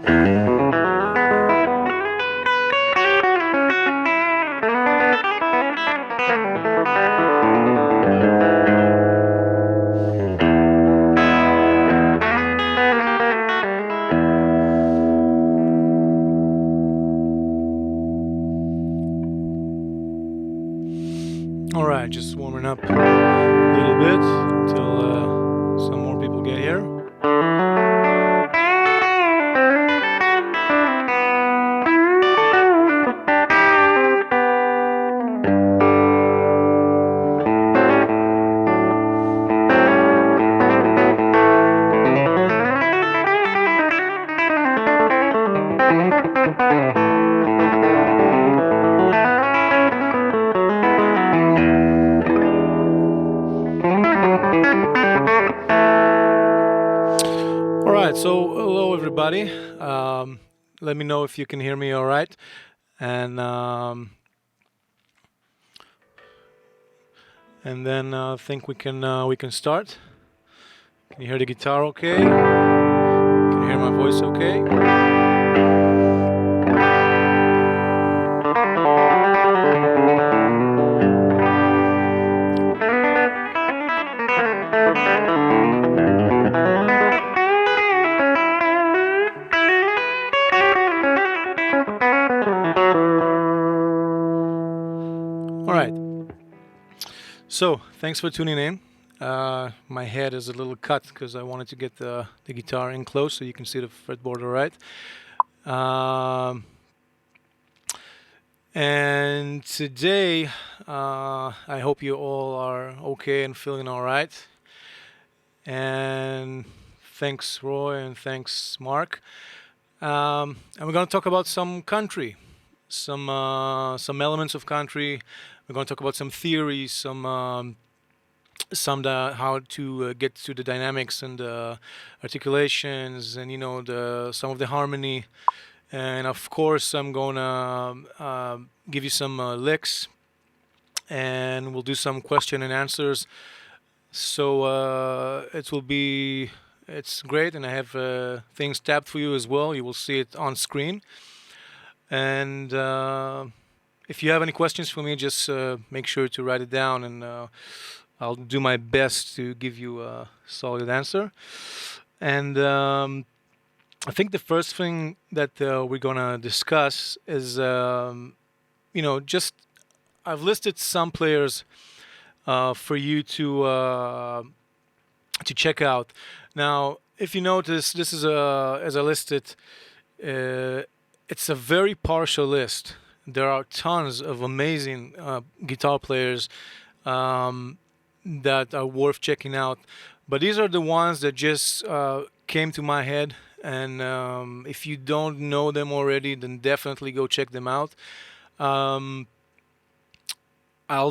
Alright, just warming up a little bit until some more people get here. Alright, so hello everybody. Let me know if you can hear me alright. And then I think we can start. Can you hear the guitar okay? Can you hear my voice okay? Alright. So, thanks for tuning in. My head is a little cut because I wanted to get the guitar in close so you can see the fretboard alright. And today, I hope you all are okay and feeling alright. And thanks Roy and thanks Mark. And we're going to talk about some country, some elements of country. We're going to talk about some theories, some how to get to the dynamics and the articulations, and some of the harmony. And of course, I'm gonna give you some licks, and we'll do some question and answers. So it's great, and I have things tabbed for you as well. You will see it on screen. And if you have any questions for me, just make sure to write it down, and I'll do my best to give you a solid answer. And I think the first thing that we're gonna discuss is, just I've listed some players for you to check out. Now, if you notice, this is as I listed, it's a very partial list. There are tons of amazing guitar players that are worth checking out, but these are the ones that just came to my head. And if you don't know them already, then definitely go check them out. I'll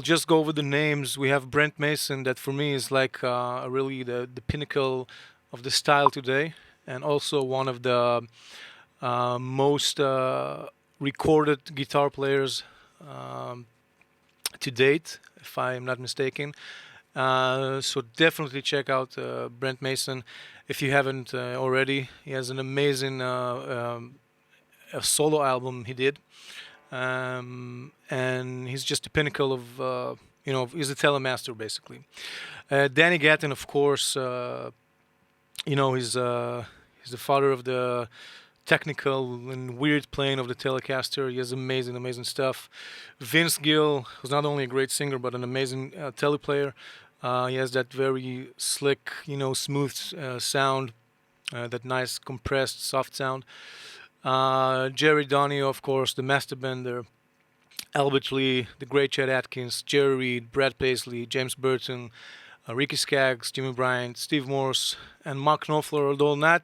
just go over the names. We have Brent Mason, that for me is like really the pinnacle of the style today, and also one of the most recorded guitar players to date, if I am not mistaken. So definitely check out Brent Mason if you haven't already. He has an amazing a solo album he did, and he's just the pinnacle of he's a telemaster basically. Danny Gatton, of course, he's the father of the technical and weird playing of the Telecaster. He has amazing stuff. Vince Gill, who's not only a great singer but an amazing teleplayer. He has that very slick, smooth sound, that nice compressed soft sound. Jerry Donio, of course, the master bender. Albert Lee, the great Chet Atkins, Jerry Reed, Brad Paisley, James Burton, Ricky Skaggs, Jimmy Bryant, Steve Morse, and Mark Knopfler, although not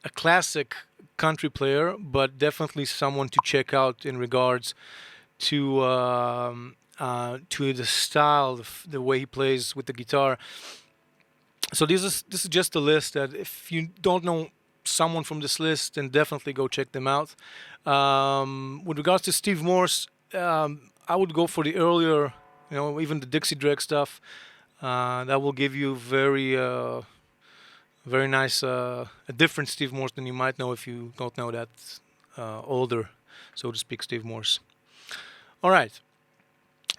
a classic country player, but definitely someone to check out in regards to the style, the way he plays with the guitar. So this is just a list that if you don't know someone from this list, then definitely go check them out. With regards to Steve Morse, I would go for the earlier, even the Dixie Drag stuff. That will give you very Very nice, a different Steve Morse than you might know if you don't know that older, so to speak, Steve Morse. All right,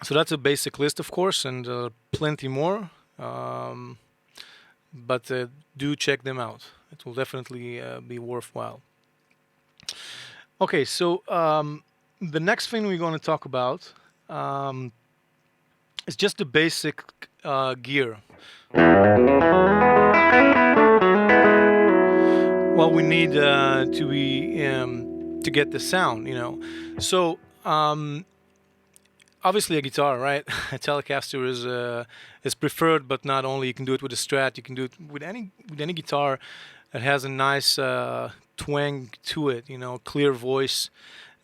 so that's a basic list, of course, and plenty more. Um, but do check them out. It will definitely be worthwhile. Okay, so the next thing we're going to talk about um, is just the basic gear. What we need to get the sound, you know. So obviously a guitar, right? A Telecaster is preferred, but not only. You can do it with a Strat. You can do it with any guitar that has a nice twang to it, you know, clear voice.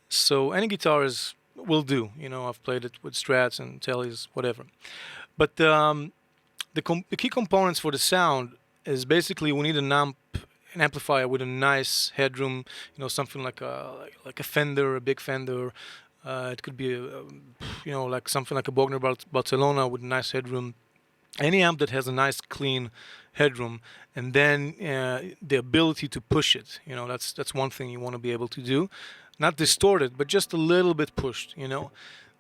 So any guitar will do. You know, I've played it with Strats and Tellies, whatever. But the key components for the sound is basically we need an amplifier with a nice headroom. You know, something like a Fender, a big Fender. It could be you know, like something like a Bogner Barcelona with nice headroom. Any amp that has a nice clean headroom, and then the ability to push it. You know, that's one thing you want to be able to do. Not distorted, but just a little bit pushed. You know,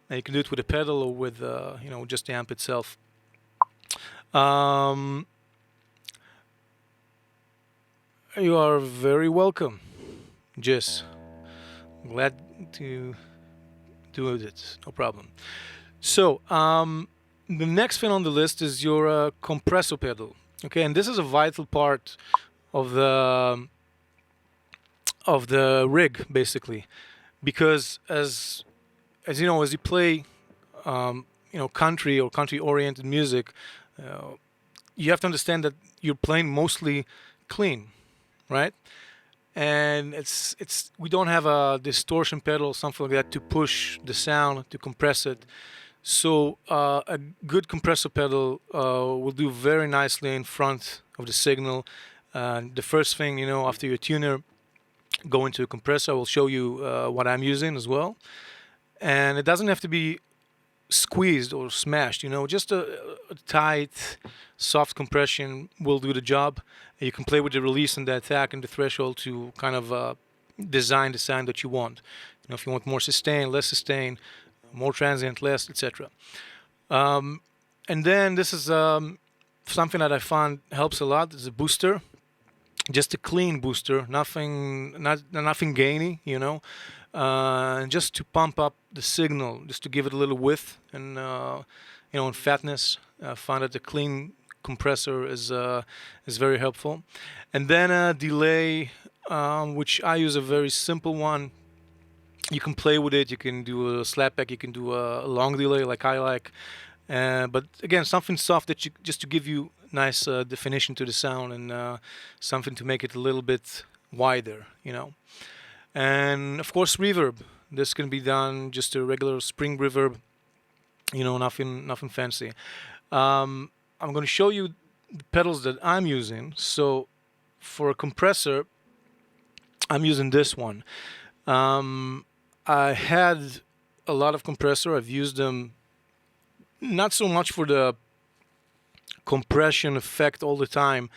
and you can do it with a pedal or with you know, just the amp itself. Um, you are very welcome, Jess. Glad to do it. No problem. So the next thing on the list is your compressor pedal. Okay, and this is a vital part of the rig, basically, because as you know, as you play you know, country or country-oriented music, you have to understand that you're playing mostly clean, right? And it's we don't have a distortion pedal or something like that to push the sound, to compress it. So a good compressor pedal will do very nicely in front of the signal. The first thing, you know, after your tuner, go into a compressor. I will show you what I'm using as well. And it doesn't have to be squeezed or smashed, you know, just a tight, soft compression will do the job. You can play with the release and the attack and the threshold to kind of design the sound that you want. You know, if you want more sustain, less sustain, more transient, less, etc. And then this is something that I found helps a lot. Is a booster, just a clean booster, nothing gainy, you know, and just to pump up the signal, just to give it a little width and you know, and fatness. I find that the clean compressor is very helpful. And then a delay, which I use a very simple one. You can play with it. You can do a slapback. You can do a long delay, like I like. But again, something soft that just to give you nice definition to the sound, and something to make it a little bit wider, you know. And of course, reverb. This can be done just a regular spring reverb, you know, nothing fancy. I'm going to show you the pedals that I'm using. So for a compressor, I'm using this one. I had a lot of compressor. I've used them not so much for the compression effect all the time.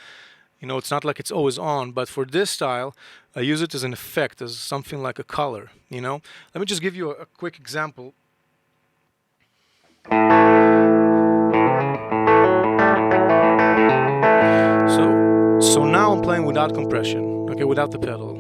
You know, it's not like it's always on, but for this style, I use it as an effect, as something like a color, you know. Let me just give you a quick example. So now I'm playing without compression, okay, without the pedal.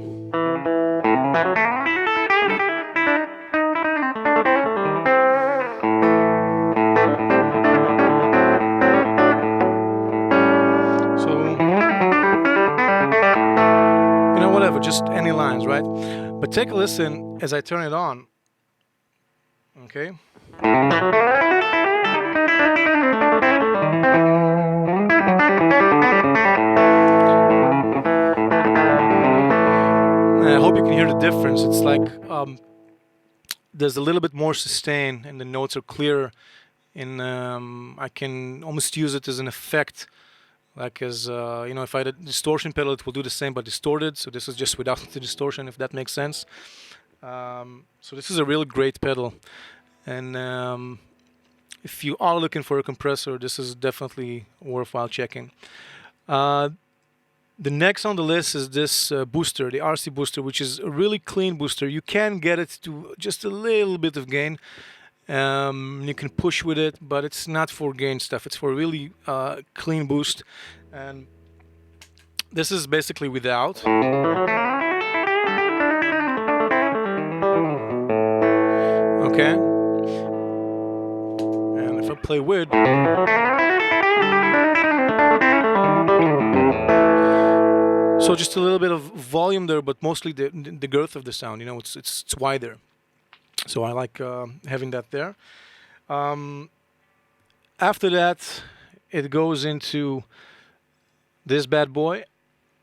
Just any lines, right? But take a listen as I turn it on. Okay. I hope you can hear the difference. It's like there's a little bit more sustain, and the notes are clearer. And I can almost use it as an effect. Like as you know, if I had a distortion pedal, it will do the same but distorted. So this is just without the distortion, if that makes sense. So this is a really great pedal, and if you are looking for a compressor, this is definitely worthwhile checking. The next on the list is this booster, the RC booster, which is a really clean booster. You can get it to just a little bit of gain. You can push with it, but it's not for gain stuff. It's for really clean boost. And this is basically without. Okay. And if I play with. So just a little bit of volume there, but mostly the girth of the sound. You know, it's wider. So I like having that there. After that, it goes into this bad boy,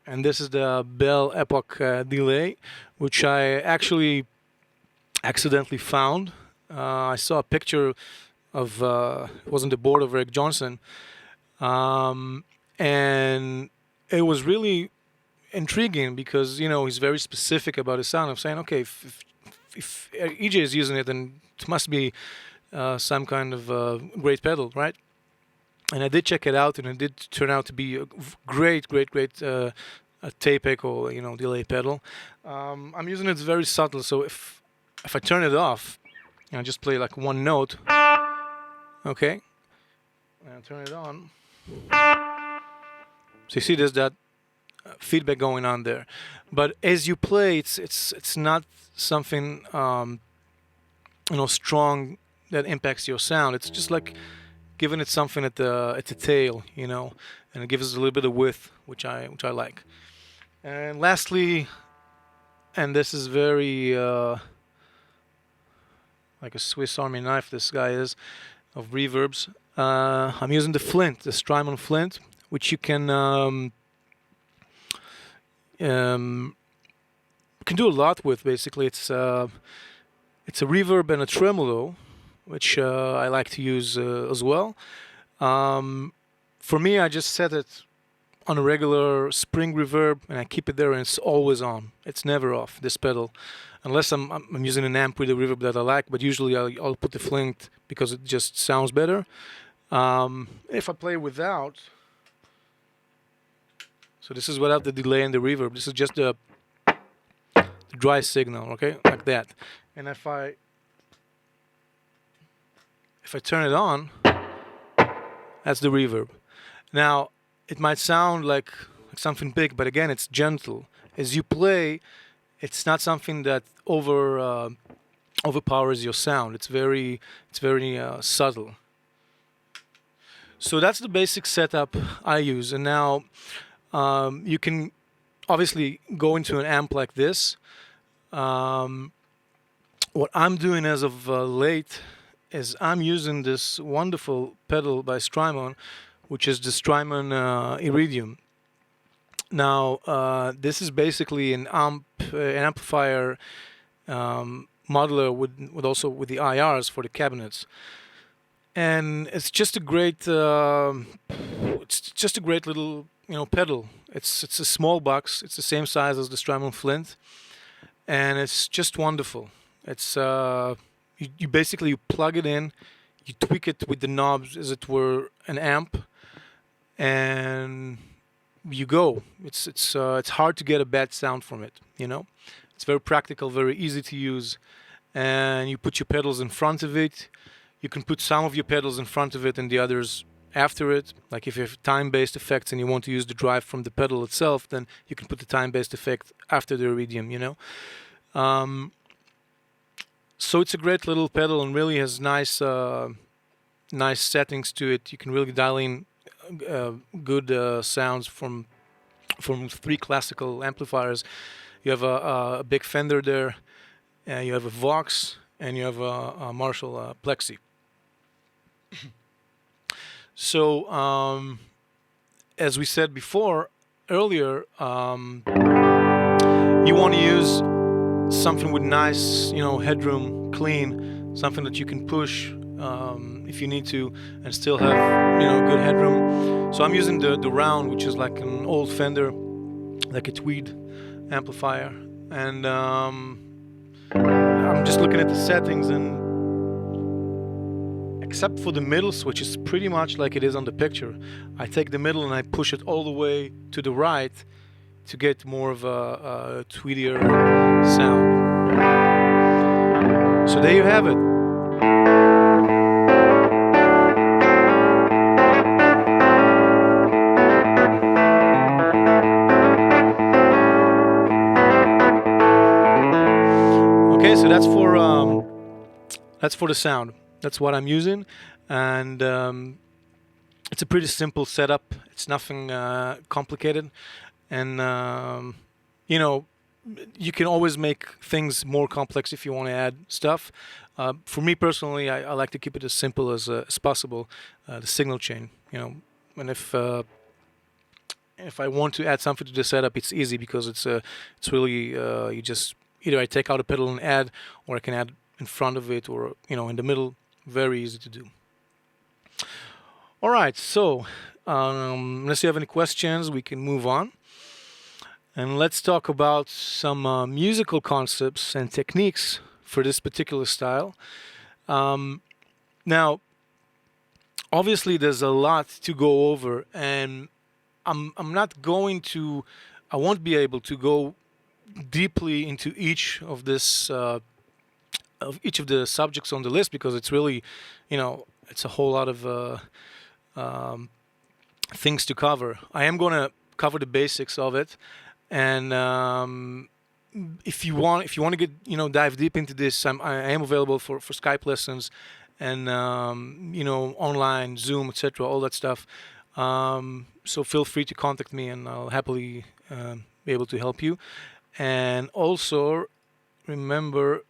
and this is the Bell Epoch delay, which I actually accidentally found. I saw a picture of it was on the board of Rick Johnson, and it was really intriguing because, you know, he's very specific about his sound. I'm saying, okay, if EJ is using it, then it must be some kind of great pedal, right? And I did check it out, and it did turn out to be a great tape echo, you know, delay pedal. I'm using it very subtle, so if I turn it off, and I just play like one note, okay, and I turn it on, so you see there's that feedback going on there. But as you play, it's not something you know, strong that impacts your sound. It's just like giving it something at the tail, you know, and it gives it a little bit of width, which I like. And lastly, and this is very like a Swiss Army knife, this guy is, of reverbs. I'm using the Flint, the Strymon Flint, which you can do a lot with. Basically, it's a reverb and a tremolo, which I like to use as well. For me, I just set it on a regular spring reverb, and I keep it there, and it's always on. It's never off, this pedal, unless I'm using an amp with a reverb that I like. But usually I'll put the Flint because it just sounds better. If I play without, so this is without the delay and the reverb. This is just the dry signal, okay, like that. And if I turn it on, that's the reverb. Now, it might sound like something big, but again, it's gentle. As you play, it's not something that overpowers your sound. It's very subtle. So that's the basic setup I use. And now you can obviously go into an amp like this. What I'm doing as of late is I'm using this wonderful pedal by Strymon, which is the Strymon Iridium. Now, this is basically an amplifier modular with also with the IRs for the cabinets, and it's just a great little, you know, pedal. It's a small box. It's the same size as the Strymon Flint, and it's just wonderful. It's you basically plug it in, you tweak it with the knobs as it were an amp, and you go. It's hard to get a bad sound from it. You know, it's very practical, very easy to use, and you put your pedals in front of it. You can put some of your pedals in front of it and the others after it. Like if you have time-based effects and you want to use the drive from the pedal itself, then you can put the time-based effect after the Iridium. You know. So it's a great little pedal and really has nice settings to it. You can really dial in good sounds from 3 classical amplifiers. You have a big Fender there, you have a Vox, and you have a Marshall Plexi. So as we said earlier, you want to use something with nice, you know, headroom, clean, something that you can push if you need to, and still have, you know, good headroom. So I'm using the Round, which is like an old Fender, like a tweed amplifier, and I'm just looking at the settings, and except for the middle switch, it's pretty much like it is on the picture. I take the middle and I push it all the way to the right, to get more of a tweetier sound. So there you have it. Okay, so that's for the sound. That's what I'm using, and it's a pretty simple setup. It's nothing complicated, and you know, you can always make things more complex if you want to add stuff. For me personally, I like to keep it as simple as possible. The signal chain, and if I want to add something to the setup, it's easy because it's really you just either I take out a pedal and add, or I can add in front of it, or in the middle. Very easy to do. All right, so unless you have any questions, we can move on. And let's talk about some musical concepts and techniques for this particular style. Now, obviously, there's a lot to go over, and I'm not going to, I won't be able to go deeply into each of this of each of the subjects on the list, because it's really, it's a whole lot of things to cover. I am going to cover the basics of it, and if you want to get dive deep into this, I am available for Skype lessons and online, Zoom, etc., all that stuff. So feel free to contact me, and I'll happily be able to help you. And also remember,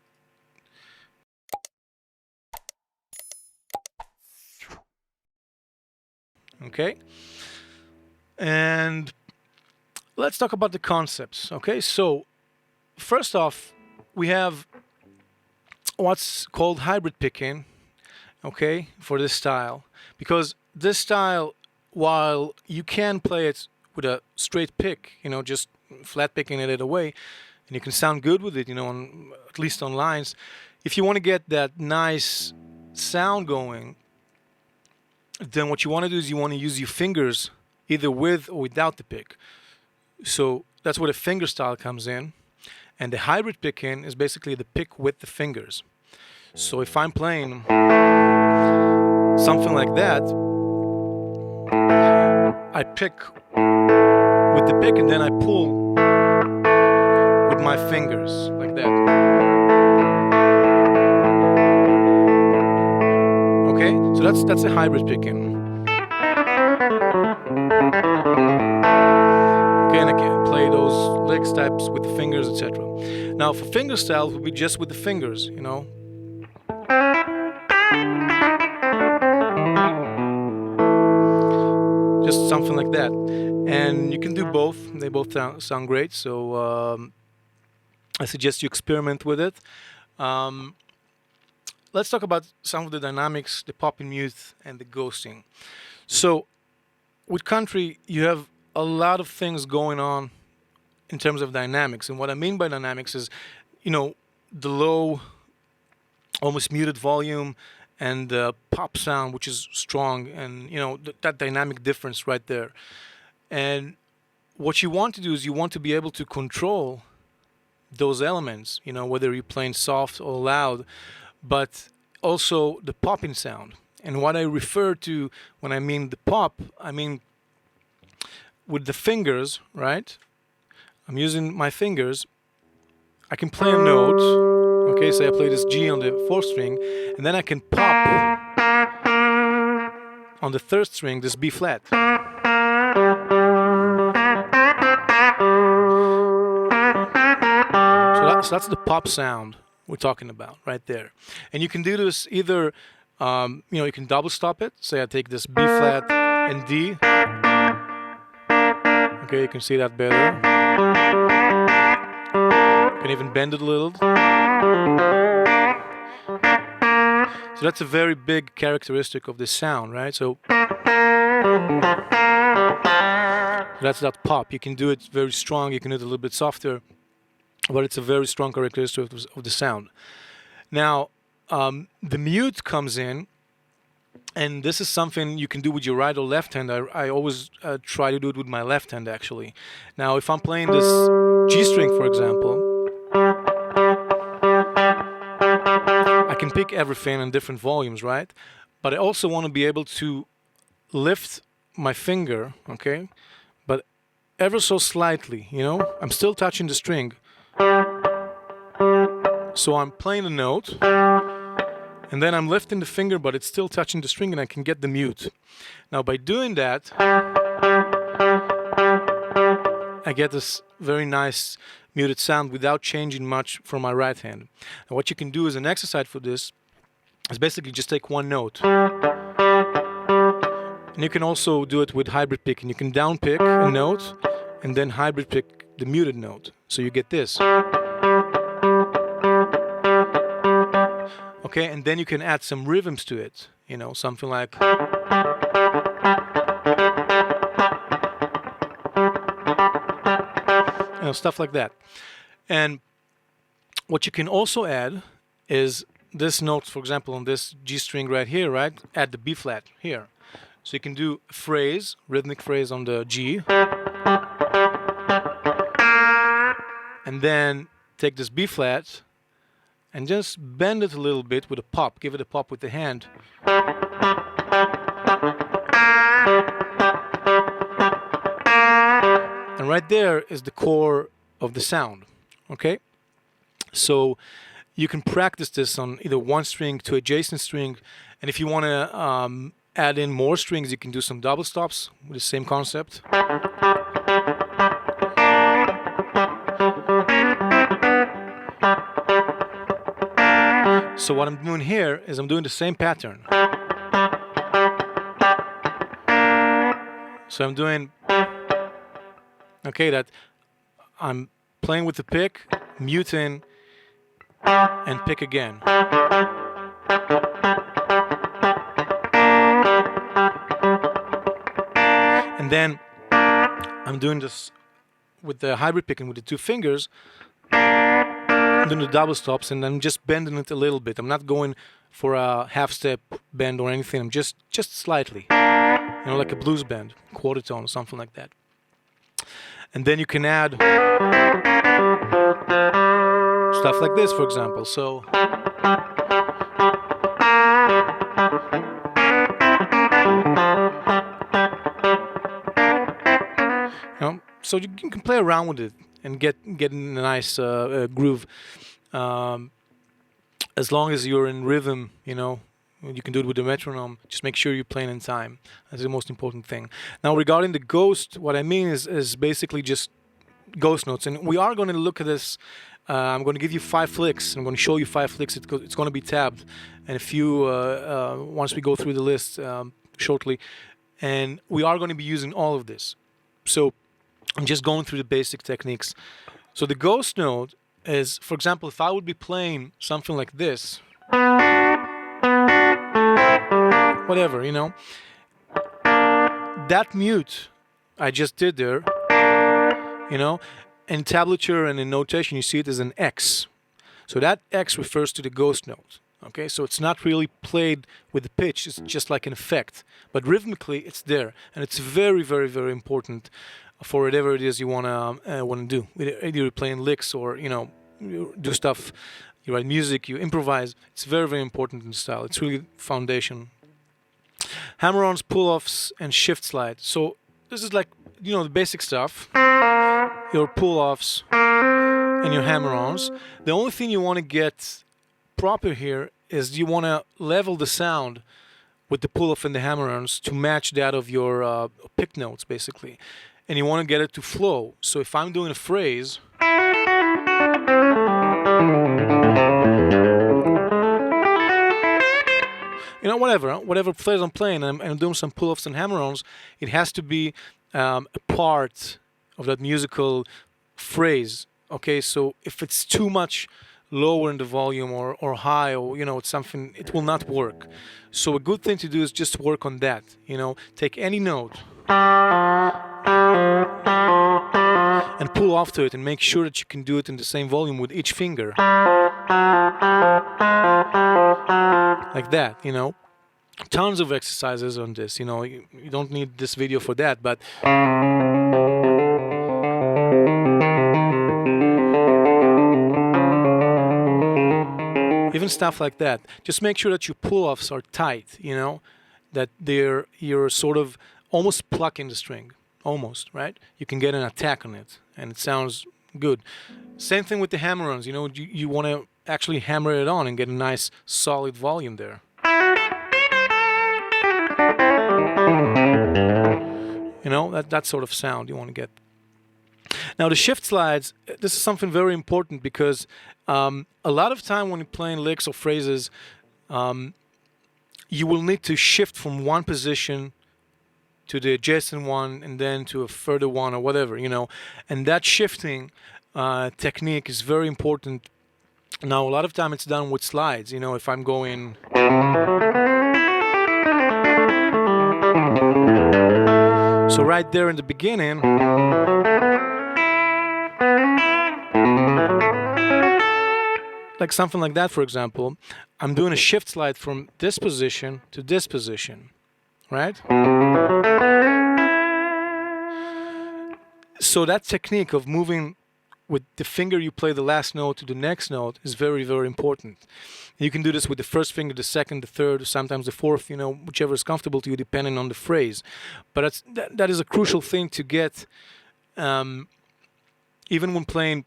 okay, and let's talk about the concepts. Okay, so first off, we have what's called hybrid picking, okay, for this style, because this style, while you can play it with a straight pick, just flat picking it away, and you can sound good with it, at least on lines. If you want to get that nice sound going, then what you want to do is you want to use your fingers either with or without the pick. So that's where the finger style comes in. And the hybrid picking is basically the pick with the fingers. So if I'm playing something like that, I pick with the pick and then I pull with my fingers like that. Okay, so that's a hybrid picking. Okay, and I can play those lick steps with the fingers, etc. Now, for finger style, it will be just with the fingers, just something like that. And you can do both. They both sound great. So I suggest you experiment with it. Let's talk about some of the dynamics, the pop and mute, and the ghosting. So with country, you have a lot of things going on in terms of dynamics. And what I mean by dynamics is, the low, almost muted volume, and the pop sound, which is strong, and that dynamic difference right there. And what you want to do is you want to be able to control those elements, whether you're playing soft or loud, but also the popping sound. And what I refer to when I mean the pop, I mean with the fingers, right? I'm using my fingers. I can play a note. Okay, so I play this G on the 4th string, and then I can pop on the 3rd string this B flat. So that's the pop sound we're talking about right there. And you can do this either, you can double stop it. Say I take this B flat and D. Okay, you can see that better. You can even bend it a little. So that's a very big characteristic of this sound, right? So that's that pop. You can do it very strong, you can do it a little bit softer, but it's a very strong characteristic of the sound. Now, the mute comes in And this is something you can do with your right or left hand. I always try to do it with my left hand, actually. Now, if I'm playing this G string, for example, I can pick everything in different volumes, right? But I also want to be able to lift my finger, okay? But ever so slightly, you know? I'm still touching the string. So I'm playing a note, and then I'm lifting the finger, but it's still touching the string, and I can get the mute. Now, by doing that, I get this very nice muted sound without changing much from my right hand. And what you can do as an exercise for this is basically just take one note. And you can also do it with hybrid picking. You can down pick a note and then hybrid pick the muted note. So you get this. Okay, and then you can add some rhythms to it. You know, something like... You know, stuff like that. And what you can also add is this note, for example, on this G string right here, right? Add the B flat here. So you can do a phrase, rhythmic phrase on the G. And then take this B flat and just bend it a little bit with a pop. Give it a pop with the hand. And right there is the core of the sound, okay? So you can practice this on either one string to adjacent string, and if you want to add in more strings, you can do some double stops with the same concept. So what I'm doing here is I'm doing the same pattern. So I'm doing, okay, that I'm playing with the pick, muting, and pick again. And then I'm doing this with the hybrid picking with the two fingers. I'm doing the double stops and I'm just bending it a little bit. I'm not going for a half step bend or anything. I'm just slightly, you know, like a blues bend, quarter tone or something like that. And then you can add stuff like this, for example. So you know, so you can play around with it and get in a nice groove. As long as you're in rhythm, you know, you can do it with the metronome. Just make sure you're playing in time. That's the most important thing. Now, regarding the ghost, what I mean is basically just ghost notes. And we are going to look at this. I'm going to give you 5 flicks. I'm going to show you 5 flicks. It's going to be tabbed. And if you, once we go through the list shortly, and we are going to be using all of this. So I'm just going through the basic techniques. So the ghost note is, for example, if I would be playing something like this, whatever, you know, that mute I just did there, you know, in tablature and in notation you see it as an X. So that X refers to the ghost note. Okay, so it's not really played with the pitch, it's just like an effect. But rhythmically it's there, and it's very, very, very important for whatever it is you wanna do. Either you're playing licks or, you know, you do stuff, you write music, you improvise. It's very, very important in style. It's really foundation. Hammer-ons, pull-offs, and shift slide. So this is like, you know, the basic stuff. Your pull-offs and your hammer-ons. The only thing you want to get proper here is you want to level the sound with the pull-off and the hammer-ons to match that of your pick notes, basically. And you want to get it to flow. So if I'm doing a phrase, you know, whatever phrase I'm playing, and I'm doing some pull-offs and hammer-ons, it has to be a part of that musical phrase. Okay, so if it's too much lower in the volume or high, or, you know, it's something, it will not work. So a good thing to do is just work on that. You know, take any note and pull off to it, and make sure that you can do it in the same volume with each finger, like that, you know. tons of exercises on this. You don't need this video for that, but even stuff like that. Just make sure that your pull-offs are tight, that you're sort of almost plucking the string, almost, right? You can get an attack on it, and it sounds good. Same thing with the hammer-ons. You want to actually hammer it on and get a nice solid volume there. That sort of sound you want to get. Now the shift slides, this is something very important because a lot of time when you're playing licks or phrases, you will need to shift from one position to the adjacent one and then to a further one or whatever, and that shifting technique is very important. Now a lot of time it's done with slides. If I'm going so right there in the beginning, like something like that, for example, I'm doing a shift slide from this position to this position, right? So that technique of moving with the finger you play the last note to the next note is very, very important. You can do this with the first finger, the second, the third, sometimes the fourth, whichever is comfortable to you depending on the phrase. But that is a crucial thing to get, even when playing,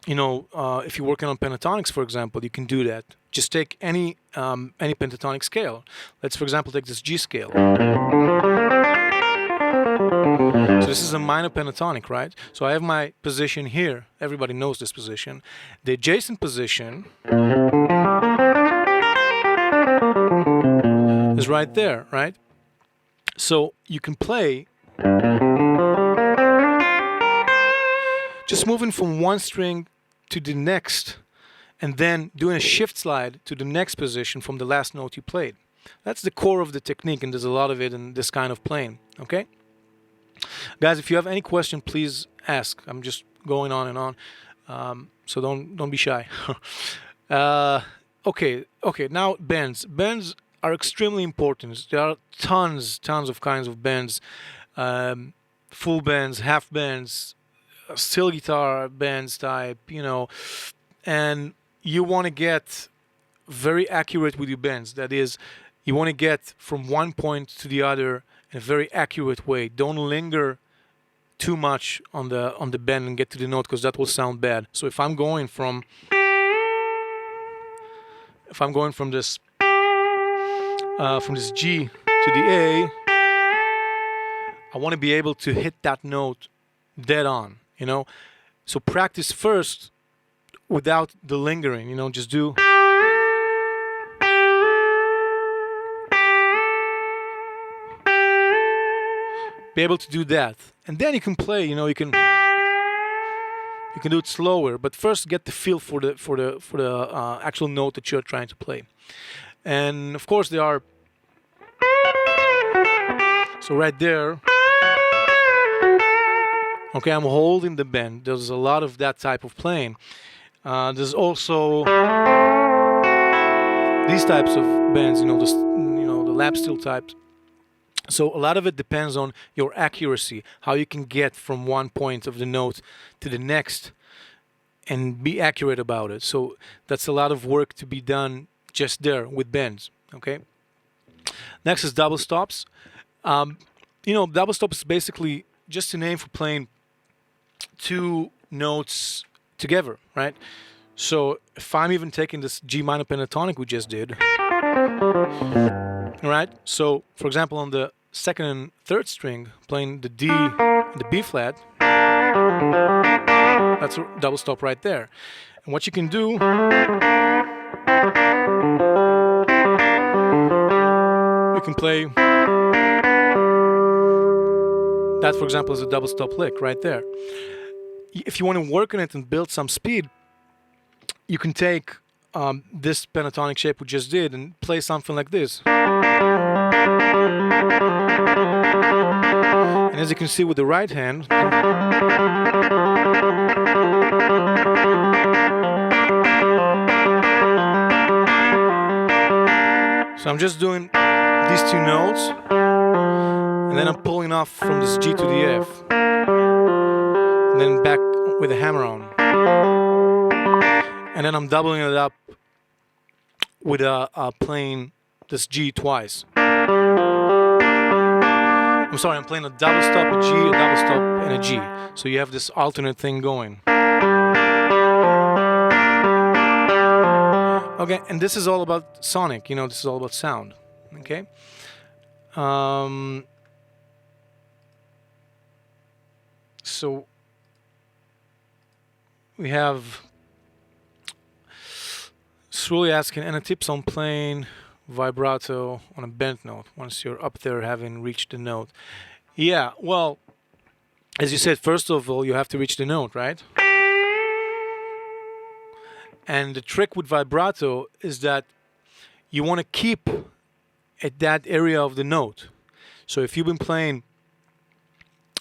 if you're working on pentatonics, for example, you can do that. Just take any pentatonic scale. Let's, for example, take this G scale. So this is a minor pentatonic, right? So I have my position here. Everybody knows this position. The adjacent position is right there, right? So you can play just moving from one string to the next and then doing a shift slide to the next position from the last note you played. That's the core of the technique, and there's a lot of it in this kind of playing, okay? Guys, if you have any question, please ask. I'm just going on and on, so don't be shy. Okay. Now bends. Bends are extremely important. There are tons of kinds of bends, full bends, half bends, steel guitar bends type, and you want to get very accurate with your bends. That is, you want to get from one point to the other in a very accurate way. Don't linger too much on the bend and get to the note, because that will sound bad. So if I'm going from this G to the A, I want to be able to hit that note dead on, So practice first without the lingering, just do. Be able to do that, and then you can play. You can do it slower, but first get the feel for the actual note that you're trying to play. And of course there are. So right there, okay, I'm holding the bend. There's a lot of that type of playing. There's also these types of bends, the lap steel types. So a lot of it depends on your accuracy, how you can get from one point of the note to the next and be accurate about it. So that's a lot of work to be done just there with bends, okay? Next is double stops. Double stop is basically just a name for playing two notes together, right? So if I'm even taking this G minor pentatonic we just did, right? So for example, on the second and third string, playing the D and the B flat, that's a double stop right there. And what you can do, you can play that, for example, is a double stop lick right there. If you want to work on it and build some speed, you can take this pentatonic shape we just did and play something like this. And as you can see with the right hand, so I'm just doing these two notes, and then I'm pulling off from this G to the F, and then back with a hammer on, and then I'm doubling it up with playing this G twice. I'm sorry, I'm playing a double stop, a G, a double stop, and a G. So you have this alternate thing going. Okay, and this is all about sonic, this is all about sound. Okay? So we have Sruli asking, any tips on playing vibrato on a bent note once you're up there having reached the note? Yeah, well, as you said, first of all, you have to reach the note, right? And the trick with vibrato is that you want to keep at that area of the note. So if you've been playing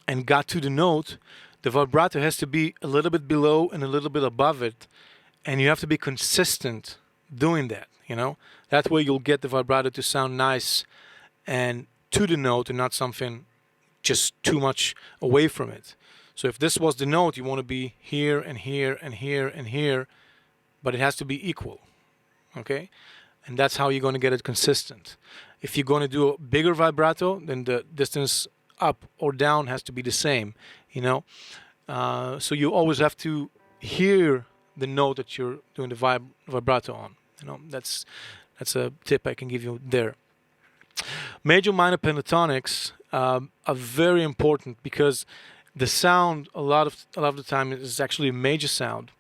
and got to the note, the vibrato has to be a little bit below and a little bit above it, and you have to be consistent doing that, That way you'll get the vibrato to sound nice and to the note and not something just too much away from it. So if this was the note, you want to be here and here and here and here, but it has to be equal, okay? And that's how you're going to get it consistent. If you're going to do a bigger vibrato, then the distance up or down has to be the same, So you always have to hear the note that you're doing the vibrato on. That's a tip I can give you there. Major minor pentatonics are very important because the sound a lot of the time is actually a major sound,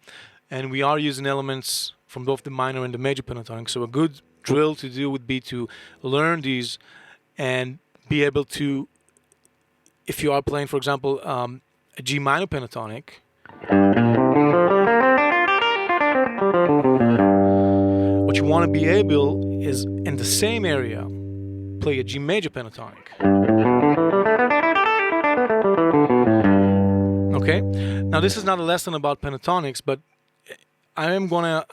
and we are using elements from both the minor and the major pentatonic. So a good drill to do would be to learn these and be able to, if you are playing, for example, a G minor pentatonic, what you want to be able is in the same area play a G major pentatonic. Okay, now this is not a lesson about pentatonics, but I am gonna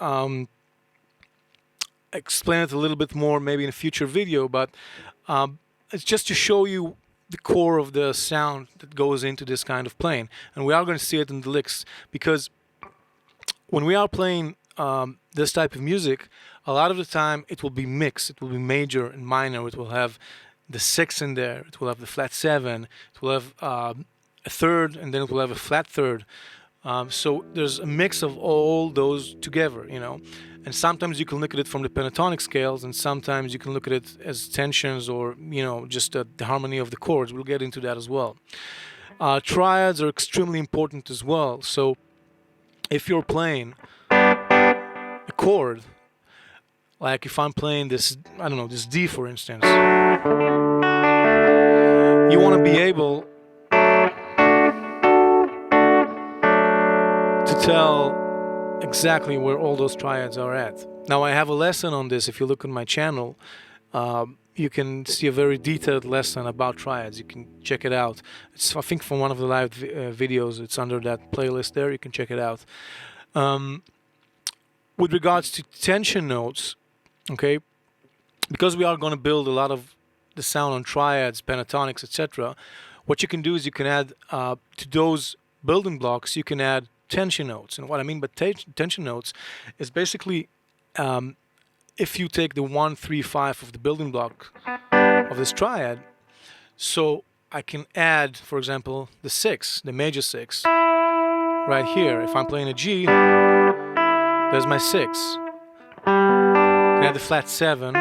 explain it a little bit more maybe in a future video, but it's just to show you the core of the sound that goes into this kind of playing, and we are going to see it in the licks, because when we are playing this type of music, a lot of the time it will be mixed. It will be major and minor. It will have the 6 in there. It will have the flat 7. It will have a third, and then it will have a flat third. So there's a mix of all those together, And sometimes you can look at it from the pentatonic scales, and sometimes you can look at it as tensions or, just the harmony of the chords. We'll get into that as well. Triads are extremely important as well. So if you're playing a chord, like if I'm playing this, I don't know, this D, for instance, you want to be able to tell exactly where all those triads are at. Now I have a lesson on this. If you look on my channel, you can see a very detailed lesson about triads. You can check it out. It's, I think, from one of the live videos. It's under that playlist there. You can check it out. With regards to tension notes, okay, because we are going to build a lot of the sound on triads, pentatonics, etc., what you can do is you can add to those building blocks, you can add tension notes. And what I mean by tension notes is basically if you take the 1, 3, 5 of the building block of this triad, so I can add, for example, the 6, the major 6, right here. If I'm playing a G, there's my 6. I can add the flat 7,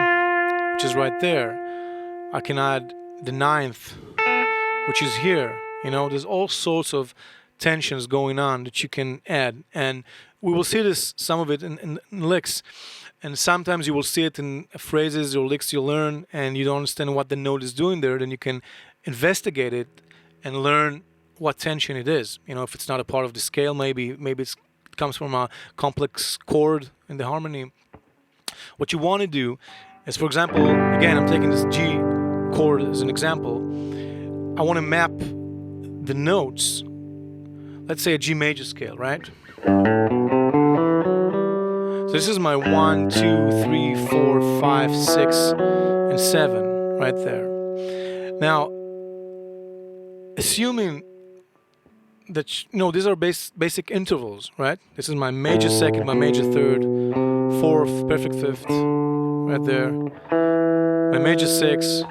which is right there. I can add the 9th, which is here. There's all sorts of tensions going on that you can add, and we will see this, some of it in licks, and sometimes you will see it in phrases or licks you learn and you don't understand what the note is doing there. Then you can investigate it and learn what tension it is. If it's not a part of the scale, maybe it comes from a complex chord in the harmony. What you want to do is, for example, again, I'm taking this G chord as an example. I want to map the notes. Let's say a G major scale, right? So this is my 1, 2, 3, 4, 5, 6, and 7, right there. Now, assuming that these are basic intervals, right? This is my major second, my major third, fourth, perfect fifth, right there. My major six,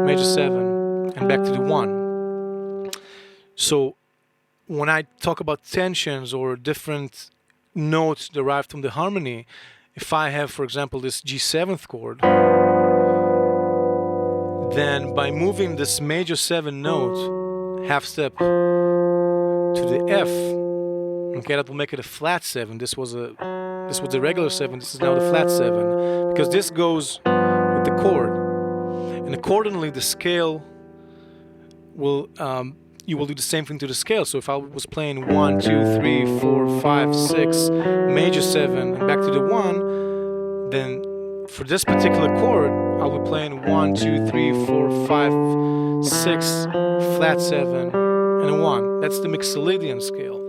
major seven, and back to the one. So when I talk about tensions or different notes derived from the harmony, if I have, for example, this G7th chord, then by moving this major 7 note half step to the F, okay, that will make it a flat 7. This was the regular 7. This is now the flat 7 because this goes with the chord, and accordingly the scale will you will do the same thing to the scale. So if I was playing 1, 2, 3, 4, 5, 6, major 7, and back to the 1, then for this particular chord, I'll be playing 1, 2, 3, 4, 5, 6, flat 7, and a 1. That's the Mixolydian scale.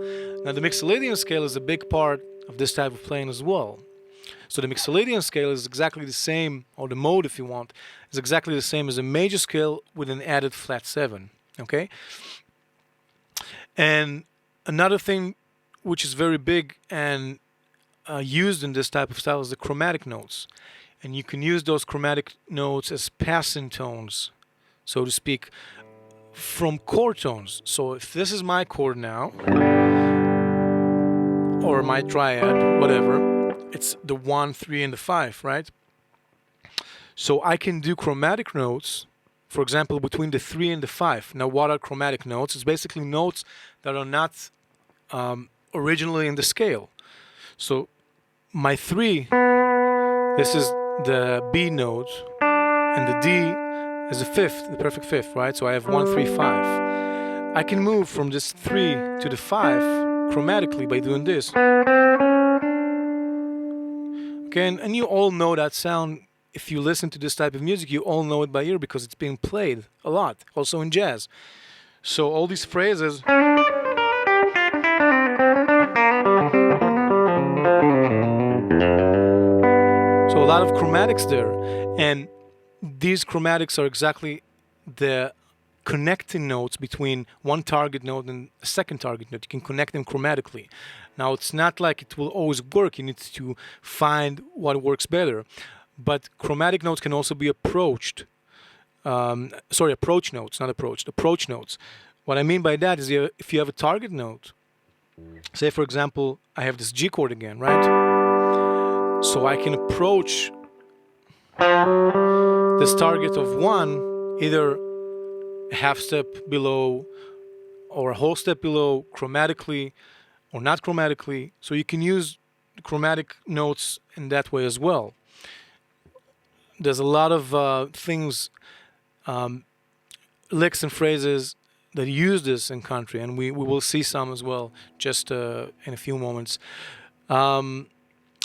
Now the Mixolydian scale is a big part of this type of playing as well. So the Mixolydian scale is exactly the same, or the mode if you want, is exactly the same as a major scale with an added flat 7. Okay? And another thing which is very big and used in this type of style is the chromatic notes. And you can use those chromatic notes as passing tones, so to speak, from chord tones. So if this is my chord now, or my triad, whatever, it's the 1, 3, and the 5, right? So I can do chromatic notes, for example, between the 3 and the 5. Now, what are chromatic notes? It's basically notes that are not originally in the scale. So my 3, this is the B note, and the D is the fifth, the perfect fifth, right? So I have 1, 3, 5. I can move from this 3 to the 5 chromatically by doing this. Okay, and you all know that sound. If you listen to this type of music, you all know it by ear because it's being played a lot, also in jazz. So all these phrases. So a lot of chromatics there, and these chromatics are exactly the connecting notes between one target note and a second target note. You can connect them chromatically. Now it's not like it will always work. You need to find what works better. But chromatic notes can also be approached. Approach notes, not approached. Approach notes. What I mean by that is if you have a target note, say for example, I have this G chord again, right? So I can approach this target of 1 either a half step below or a whole step below, chromatically or not chromatically. So you can use chromatic notes in that way as well. There's a lot of things, licks and phrases that use this in country, and we will see some as well just in a few moments.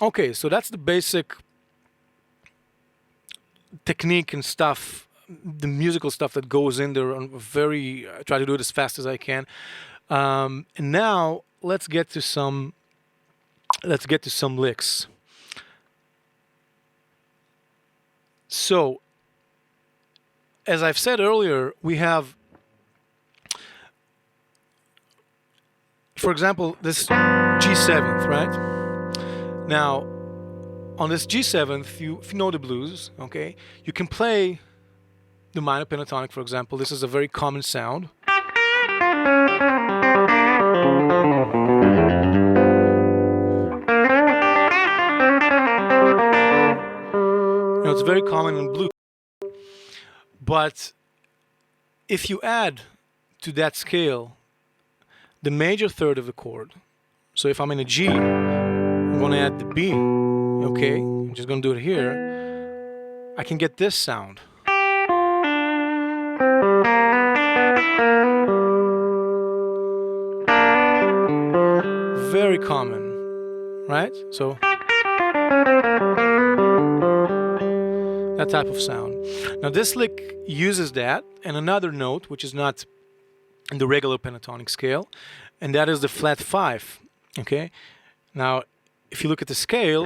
Okay, so that's the basic technique and stuff, the musical stuff that goes in there. I try to do it as fast as I can. And now let's get to some licks. So, as I've said earlier, we have, for example, this G7th, right? Now, on this G7th, if you know the blues, okay, you can play the minor pentatonic, for example. This is a very common sound. It's very common in blues. But if you add to that scale the major third of the chord, so if I'm in a G, I'm going to add the B, okay? I'm just going to do it here. I can get this sound. Very common, right? So that type of sound. Now this lick uses that and another note which is not in the regular pentatonic scale, and that is the flat 5. Okay? Now if you look at the scale,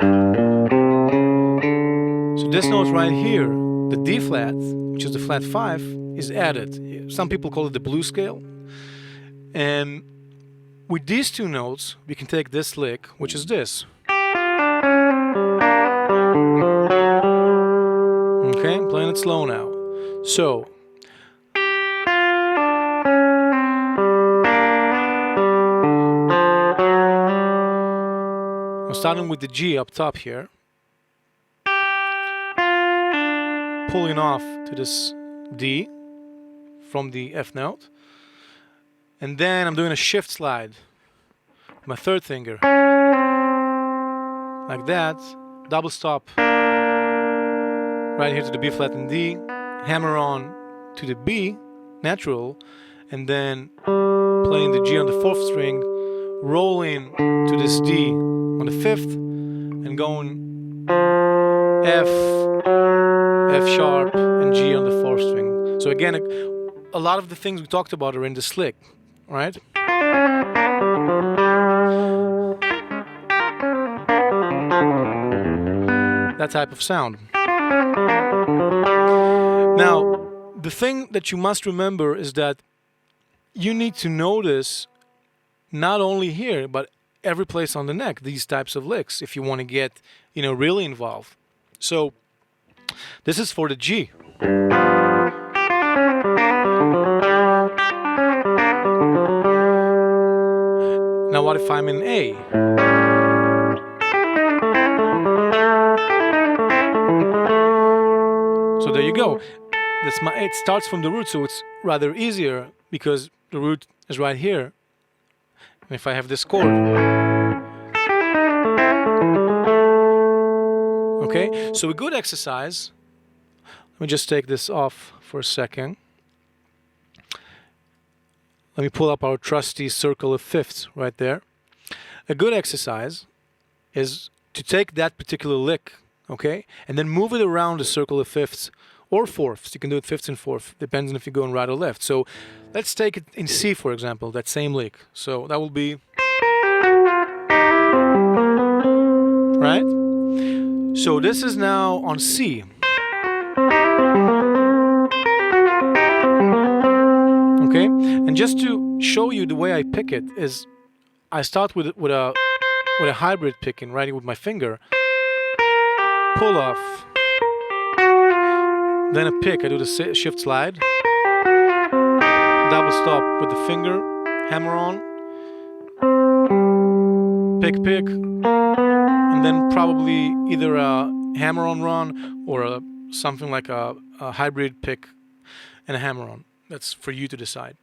so this note right here the D flat, which is the flat 5, is added. Some people call it the blue scale. And with these two notes, we can take this lick, which is this. Okay, I'm playing it slow now. So, I'm starting with the G up top here, pulling off to this D from the F note, and then I'm doing a shift slide with my third finger, like that, double stop right here to the B flat and D, hammer on to the B, natural, and then playing the G on the 4th string, rolling to this D on the 5th, and going F, F sharp, and G on the 4th string. So again, a lot of the things we talked about are in this lick, right? That type of sound. Now, the thing that you must remember is that you need to notice not only here, but every place on the neck, these types of licks, if you want to get, really involved. So, this is for the G. Now, what if I'm in A? So there you go. It starts from the root, so it's rather easier because the root is right here. And if I have this chord, okay. So a good exercise. Let me just take this off for a second. Let me pull up our trusty circle of fifths right there. A good exercise is to take that particular lick, okay, and then move it around the circle of fifths or fourths. You can do it fifths and fourths, depends on if you're going right or left. So let's take it in C, for example, that same lick. So that will be, right? So this is now on C. Okay, and just to show you the way I pick it is, I start with a hybrid picking, right, with my finger, pull off, then a pick. I do the shift slide, double stop with the finger, hammer on, pick, and then probably either a hammer on run or something like a hybrid pick and a hammer on. That's for you to decide.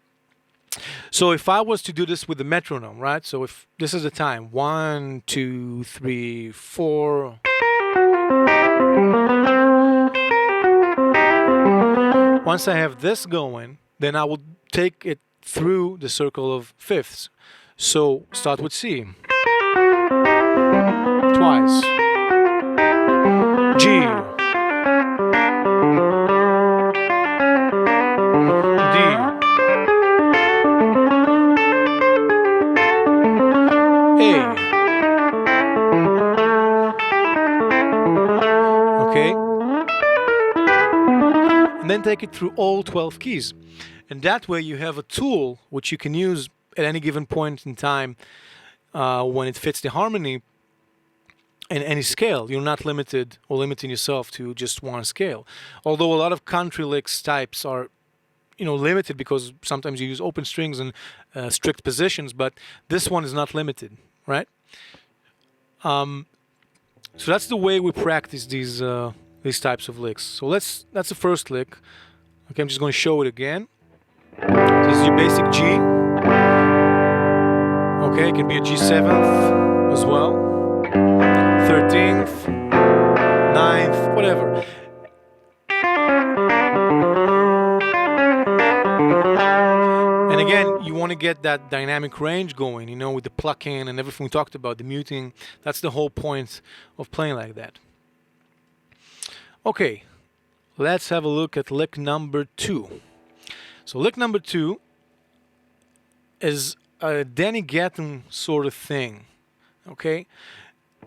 So if I was to do this with the metronome, right? So if this is the time, 1, 2, 3, 4. Once I have this going, then I will take it through the circle of fifths. So start with C. Twice. G. D. A. Okay? And then take it through all 12 keys. And that way you have a tool which you can use at any given point in time when it fits the harmony in any scale. You're not limited or limiting yourself to just one scale. Although a lot of country licks types are limited because sometimes you use open strings and strict positions, but this one is not limited, right? So that's the way we practice these types of licks. So that's the first lick. Okay, I'm just going to show it again. This is your basic G. Okay, it can be a G7th as well, 13th, 9th, whatever. And again, you want to get that dynamic range going, with the plucking and everything we talked about, the muting. That's the whole point of playing like that. Okay, let's have a look at lick number 2. So lick number 2 is a Danny Gatton sort of thing, okay?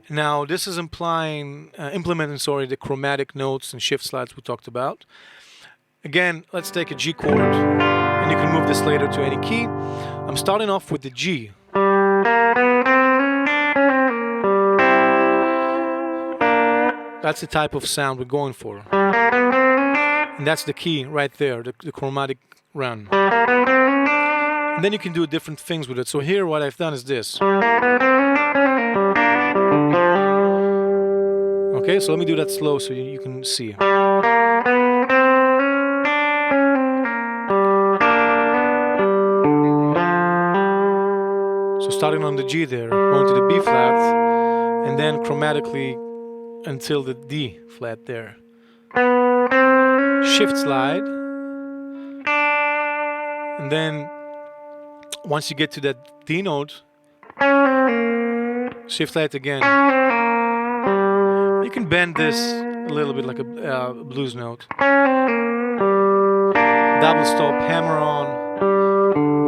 Now this is implementing the chromatic notes and shift slides we talked about. Again, let's take a G chord, and you can move this later to any key. I'm starting off with the G. That's the type of sound we're going for. And that's the key right there, the chromatic run. And then you can do different things with it. So here what I've done is this. Okay, so let me do that slow so you can see. So starting on the G there, going to the B flat, and then chromatically until the D flat there. Shift slide, and then once you get to that D note, shift slide again. You can bend this a little bit like a blues note. Double stop, hammer on,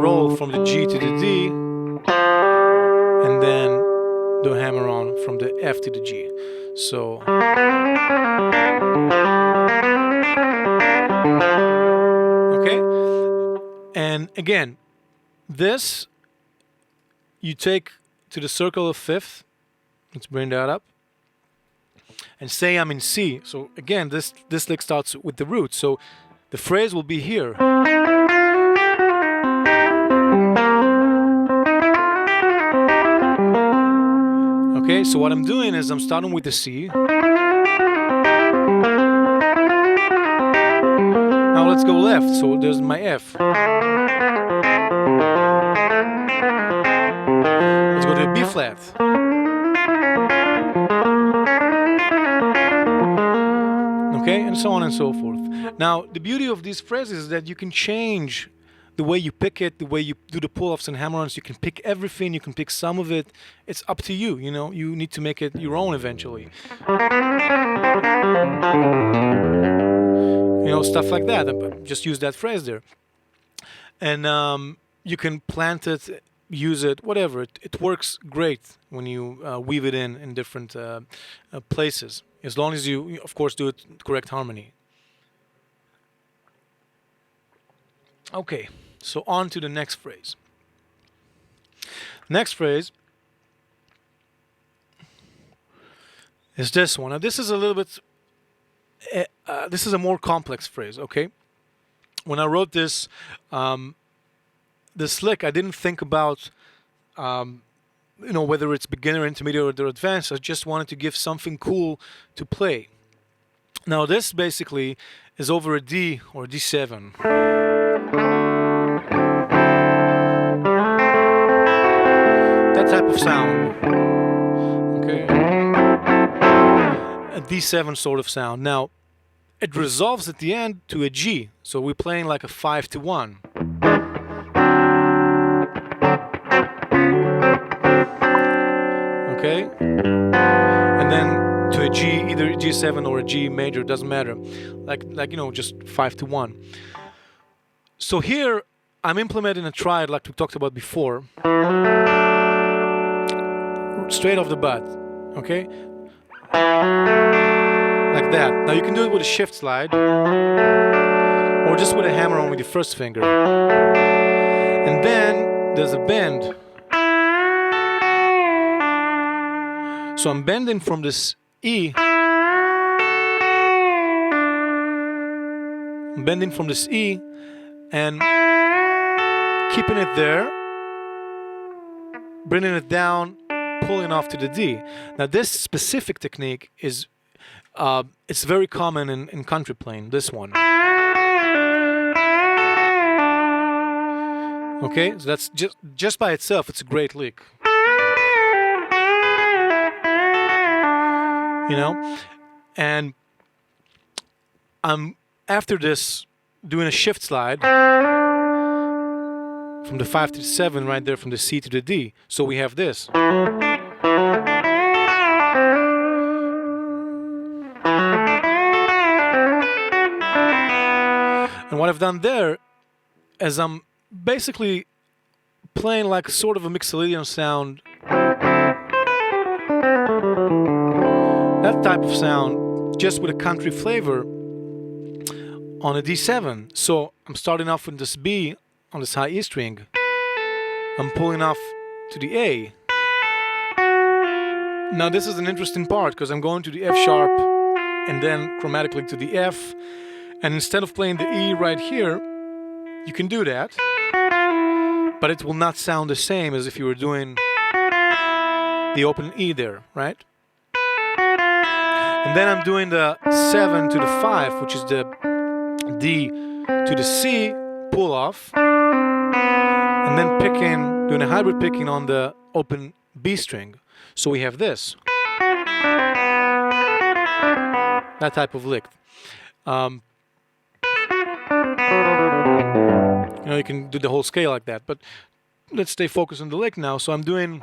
roll from the G to the D, and then do a hammer on from the F to the G. So okay, and again, this you take to the circle of fifth. Let's bring that up. And say I'm in C. So again, this lick starts with the root. So the phrase will be here. Okay, so what I'm doing is I'm starting with the C. Now let's go left. So there's my F. Let's go to the B flat. Okay, and so on and so forth. Now, the beauty of these phrases is that you can change the way you pick it, the way you do the pull-offs and hammer-ons. You can pick everything, you can pick some of it. It's up to you, you know. You need to make it your own eventually. You know, stuff like that. Just use that phrase there. And you can plant it, use it, whatever. It works great when you weave it in different places. As long as you, of course, do it correct harmony. Okay, so on to the next phrase. Next phrase is this one. Now, this is a little bit, this is a more complex phrase, okay? When I wrote this, this lick, I didn't think about you know, whether it's beginner, intermediate, or advanced. I just wanted to give something cool to play. Now this basically is over a D or a D7. That type of sound. Okay. A D7 sort of sound. Now it resolves at the end to a G. So we're playing like a 5-1. Okay, and then to a G, either a G7 or a G major, doesn't matter. Like you know, just 5-1. So here I'm implementing a triad like we talked about before, straight off the bat. Okay, like that. Now you can do it with a shift slide, or just with a hammer on with your first finger. And then there's a bend. So I'm bending from this E. I'm bending from this E and keeping it there, bringing it down, pulling off to the D. Now this specific technique is it's very common in country playing, this one. Okay, so that's just by itself, it's a great lick. You know, and I'm after this doing a shift slide from the 5 to the 7 right there, from the C to the D. So we have this. And what I've done there is I'm basically playing like sort of a Mixolydian sound that type of sound just with a country flavor on a D7. So I'm starting off with this B on this high E string. I'm pulling off to the A. Now this is an interesting part because I'm going to the F sharp and then chromatically to the F. And instead of playing the E right here, you can do that, but it will not sound the same as if you were doing the open E there, right? And then I'm doing the 7 to the 5, which is the D to the C pull off, and then doing a hybrid picking on the open B string. So we have this, that type of lick. You know, you can do the whole scale like that, but let's stay focused on the lick now. So I'm doing.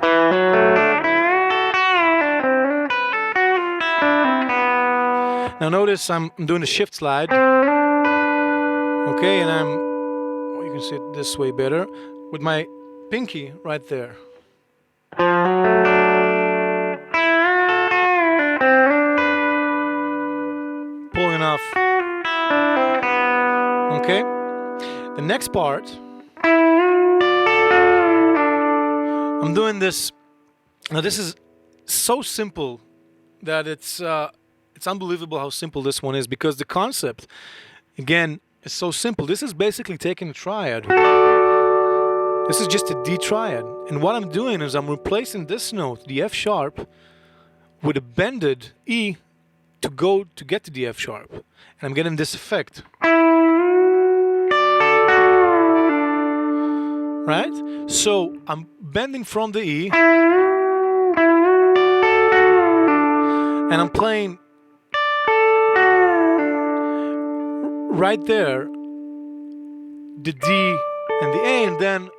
Now notice I'm doing a shift slide. Okay, and you can see it this way better, with my pinky right there. Pulling off. Okay. The next part, I'm doing this. Now this is so simple that it's unbelievable how simple this one is, because the concept, again, is so simple. This is basically taking a triad. This is just a D triad. And what I'm doing is I'm replacing this note, the F sharp, with a bended E to get to the F sharp. And I'm getting this effect. Right? So I'm bending from the E and I'm playing right there the D and the A, and then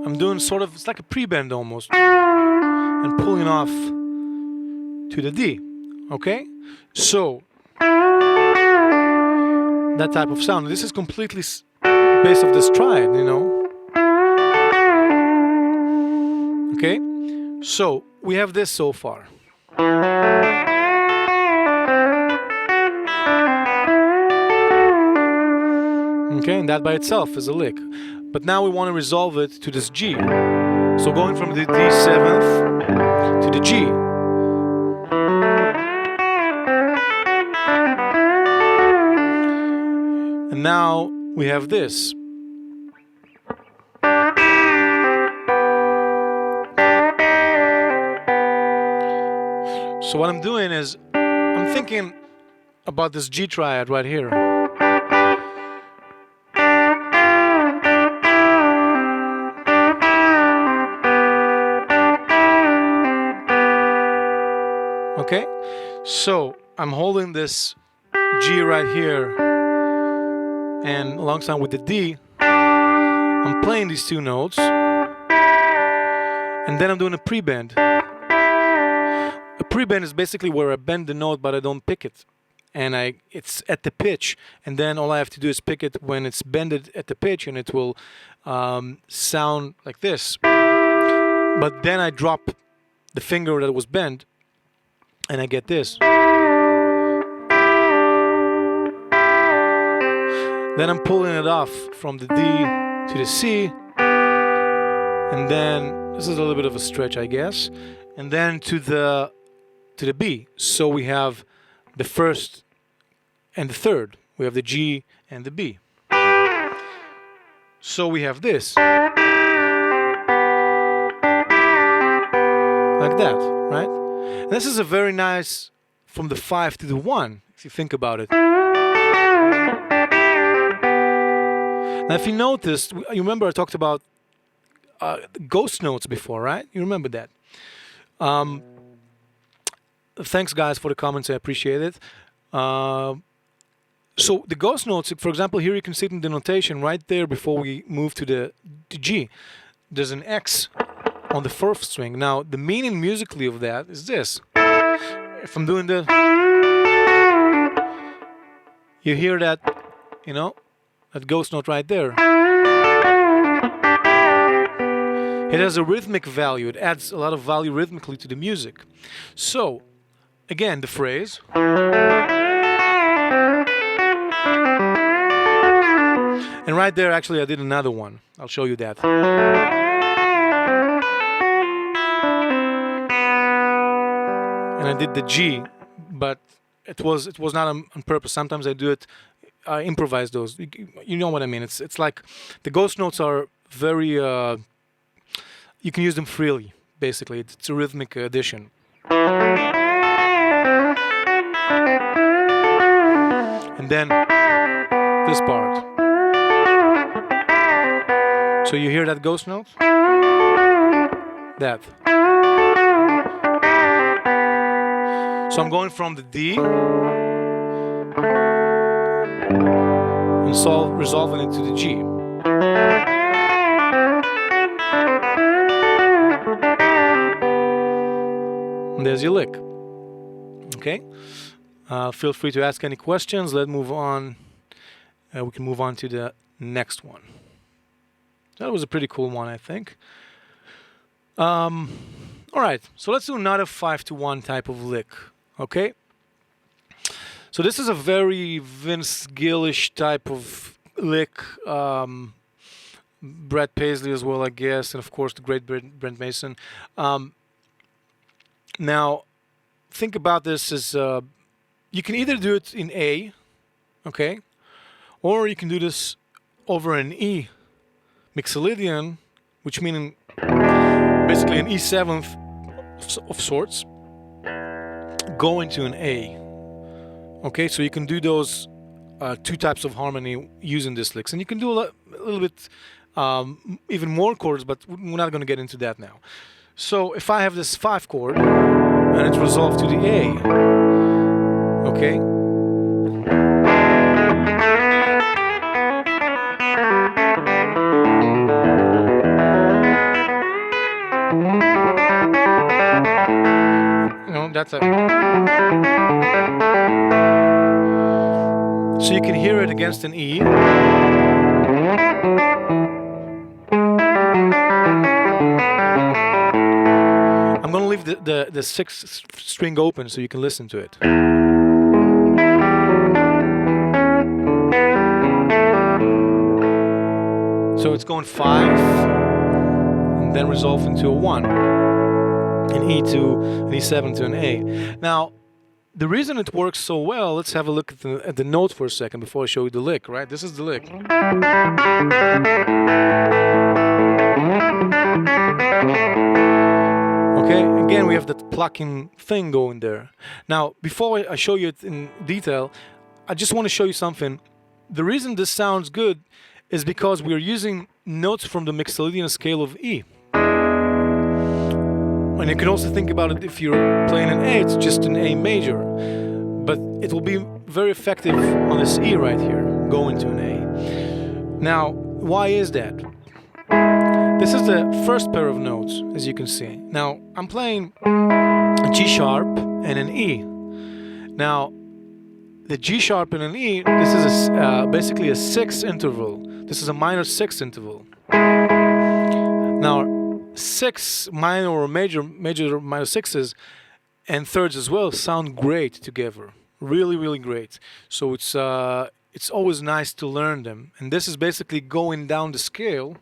I'm doing sort of, it's like a pre-bend almost, and pulling off to the D. Okay? So that type of sound. This is completely based off this triad, you know. Okay? So we have this so far. Okay, and that by itself is a lick. But now we want to resolve it to this G. So going from the D7th to the G. And now we have this. So what I'm doing is I'm thinking about this G triad right here. Okay, so I'm holding this G right here, and alongside with the D, I'm playing these two notes, and then I'm doing a pre-bend. A pre-bend is basically where I bend the note but I don't pick it, and it's at the pitch, and then all I have to do is pick it when it's bended at the pitch, and it will sound like this. But then I drop the finger that was bent, and I get this. Then I'm pulling it off from the D to the C, and then this is a little bit of a stretch, I guess, and then to the B. So we have the first and the third. We have the G and the B. So we have this, like that, right? And this is a very nice from the 5 to the 1, if you think about it. Now, if you noticed, you remember I talked about ghost notes before, right? You remember that. Thanks, guys, for the comments. I appreciate it. So the ghost notes, for example, here you can see it in the notation right there before we move to the G. There's an X on the fourth string. Now, the meaning musically of that is this. If I'm doing the... You hear that, you know, that ghost note right there. It has a rhythmic value. It adds a lot of value rhythmically to the music. So, again, the phrase. And right there, actually, I did another one. I'll show you that. And I did the G, but it was not on purpose. Sometimes I do it. I improvise those. You know what I mean? It's like the ghost notes are very. You can use them freely. Basically, it's a rhythmic addition. And then this part. So you hear that ghost note? That. So I'm going from the D and resolving it to the G. And there's your lick. Okay? Feel free to ask any questions. Let's move on. We can move on to the next one. That was a pretty cool one, I think. All right, so let's do another 5-to-1 type of lick. Okay? So this is a very Vince Gill-ish type of lick. Brad Paisley as well, I guess, and of course the great Brent Mason. Now, think about this as you can either do it in A, okay, or you can do this over an E mixolydian, which means basically an E7th of sorts, go into an A. Okay, so you can do those two types of harmony using this licks, and you can do a little bit even more chords, but we're not going to get into that now. So if I have this 5 chord and it's resolved to the A, okay. That's a. So you can hear it against an E. I'm going to leave the 6th string open so you can listen to it. So it's going 5 and then resolve into a 1. An E to an E7 to an A. Now, the reason it works so well, let's have a look at the note for a second before I show you the lick, right? This is the lick. Okay, again, we have that plucking thing going there. Now, before I show you it in detail, I just want to show you something. The reason this sounds good is because we're using notes from the mixolydian scale of E. And you can also think about it if you're playing an A, it's just an A major. But it will be very effective on this E right here, going to an A. Now, why is that? This is the first pair of notes, as you can see. Now, I'm playing a G sharp and an E. Now, the G sharp and an E, this is basically a 6 interval. This is a minor 6 interval. Now, 6 minor or major minor 6s and thirds as well sound great together. Really, really great. So it's always nice to learn them. And this is basically going down the scale.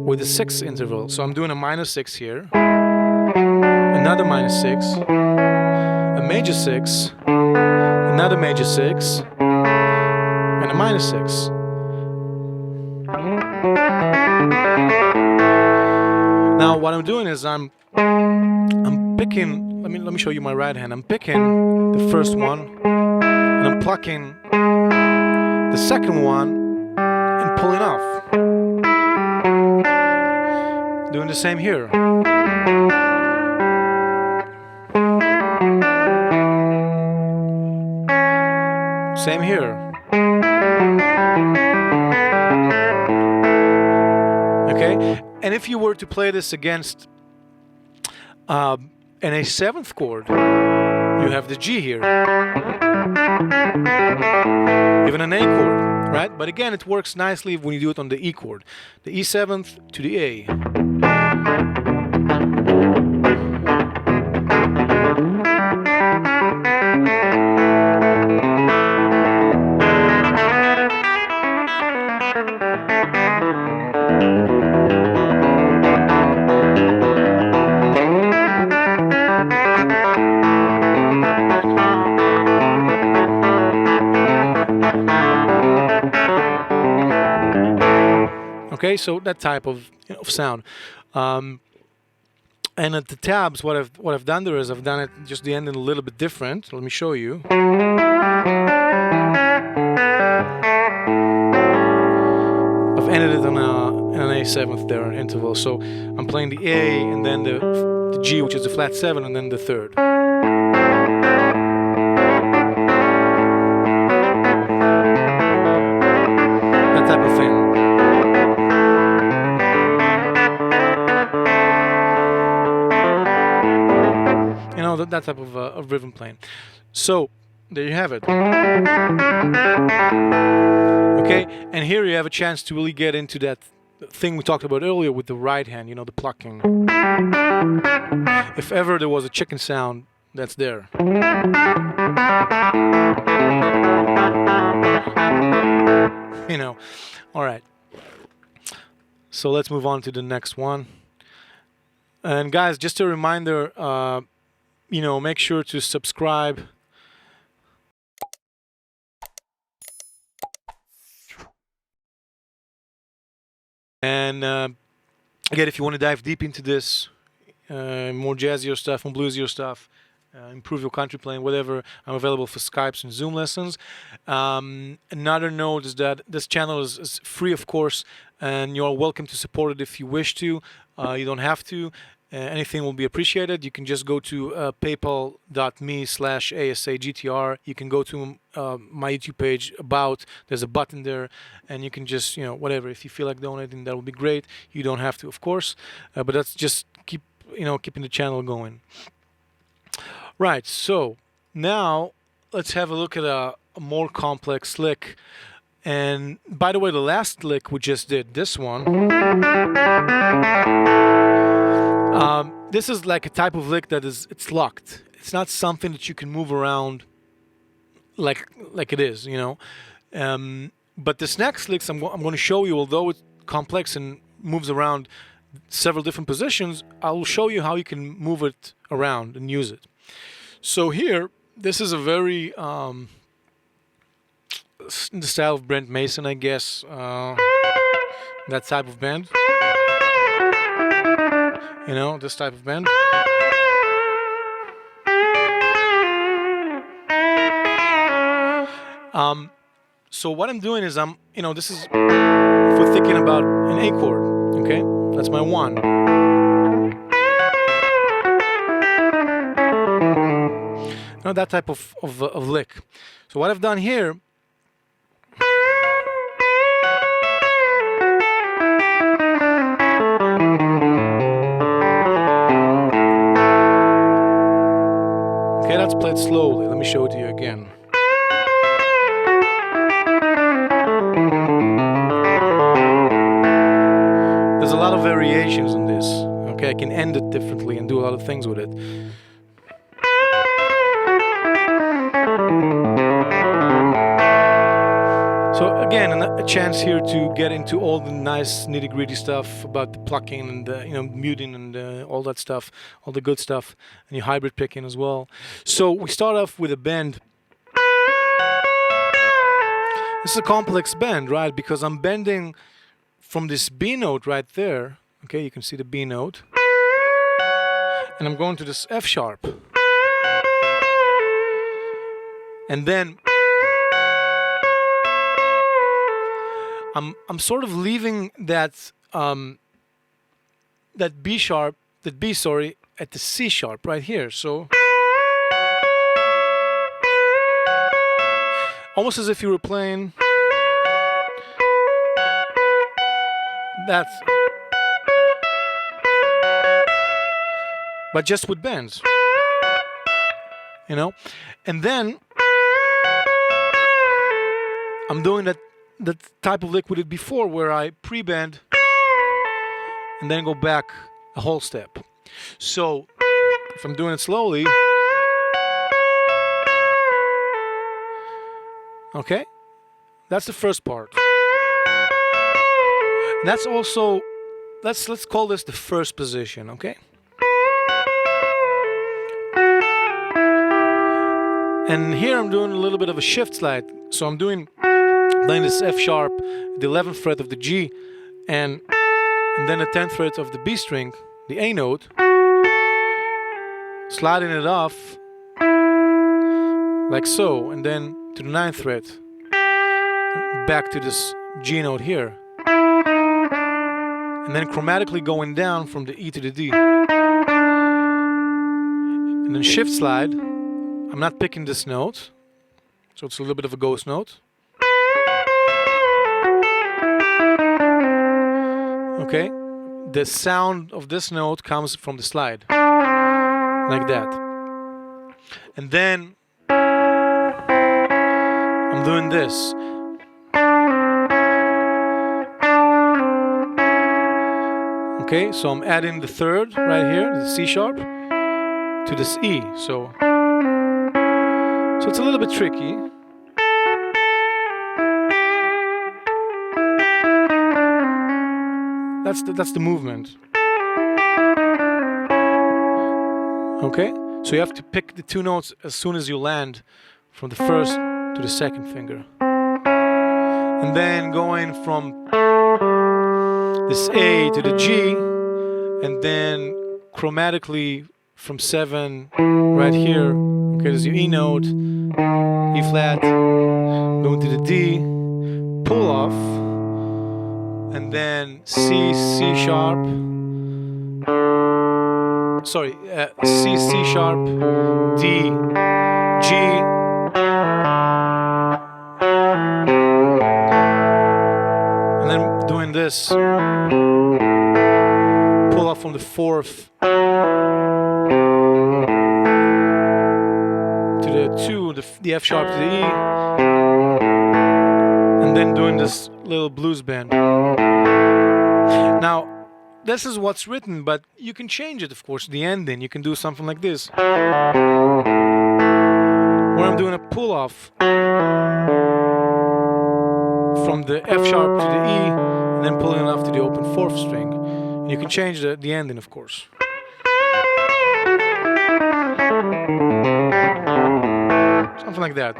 With a 6 interval. So I'm doing a minor 6 here. Another minor 6. A major 6. Another major 6. And a minor 6. Now what I'm doing is I'm picking, let me show you my right hand. I'm picking the first one and I'm plucking the second one and pulling off. Doing the same here. Same here. Okay, and if you were to play this against an A7th chord, you have the G here. Even an A chord, right? But again, it works nicely when you do it on the E chord, the E7th to the A. Okay, so that type of, of sound. And at the tabs, what I've done there is I've done it just the ending a little bit different. Let me show you. I've ended it on an A7th there, an interval. So I'm playing the A and then the G, which is the flat 7, and then the third. That type of thing. That type of rhythm playing. So there you have it. Okay, and here you have a chance to really get into that thing we talked about earlier with the right hand, the plucking. If ever there was a chicken sound, that's there. All right. So let's move on to the next one. And guys, just a reminder, make sure to subscribe. And again, if you want to dive deep into this, more jazzier stuff, more bluesier stuff, improve your country playing, whatever, I'm available for Skypes and Zoom lessons. Another note is that this channel is free, of course, and you're welcome to support it if you wish to. You don't have to. Anything will be appreciated. You can just go to paypal.me/ASAGTR. You can go to my YouTube page, about. There's a button there, and you can just, whatever. If you feel like donating, that would be great. You don't have to, of course, but that's just keeping the channel going. Right. So now let's have a look at a more complex lick. And by the way, the last lick we just did, this one. This is like a type of lick that it's locked. It's not something that you can move around like it is, But this next lick I'm going to show you, although it's complex and moves around several different positions, I will show you how you can move it around and use it. So here, this is a very in the style of Brent Mason, I guess, that type of bend. This type of bend. So what I'm doing is this is, if we're thinking about an A chord, okay? That's my 1. That type of lick. So what I've done here, okay, let's play it slowly. Let me show it to you again. There's a lot of variations in this. Okay, I can end it differently and do a lot of things with it. So again, a chance here to get into all the nice nitty-gritty stuff about the plucking and muting and all that stuff, all the good stuff, and your hybrid picking as well. So we start off with a bend. This is a complex bend, right? Because I'm bending from this B note right there. Okay, you can see the B note, and I'm going to this F sharp, and then I'm sort of leaving that that B sharp, at the C sharp right here. So almost as if you were playing that, but just with bends, and then I'm doing that the type of lick we did before, where I pre-bend and then go back a whole step. So if I'm doing it slowly, okay, that's the first part. And that's also, let's call this the first position, okay? And here I'm doing a little bit of a shift slide. So I'm playing this F sharp, the 11th fret of the G, and then the 10th fret of the B string, the A note, sliding it off like so, and then to the 9th fret, back to this G note here, and then chromatically going down from the E to the D, and then shift slide. I'm not picking this note, so it's a little bit of a ghost note. Okay, the sound of this note comes from the slide, like that. And then I'm doing this. Okay, so I'm adding the third right here, the C sharp, to this E. So it's a little bit tricky. That's the movement. Okay, so you have to pick the two notes as soon as you land from the first to the second finger, and then going from this A to the G, and then chromatically from 7 right here. Okay, there's your E note, E flat, going to the D, pull off, and then C, C sharp, sorry, C, C sharp, D, G, and then doing this, pull off from the 4th to the 2, the F sharp to the E, and then doing this little blues bend. Now, this is what's written, but you can change it, of course, the ending. You can do something like this, where I'm doing a pull off from the F sharp to the E, and then pulling it off to the open 4th string. And you can change the ending, of course. Something like that.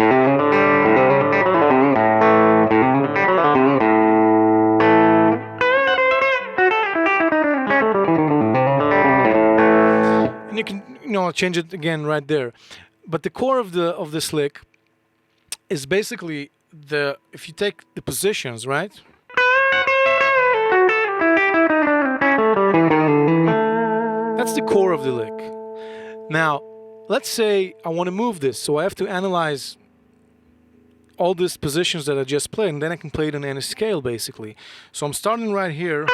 And you can, change it again right there. But the core of this lick is basically if you take the positions, right? That's the core of the lick. Now, let's say I want to move this, so I have to analyze all these positions that I just played, and then I can play it in any scale, basically. So I'm starting right here.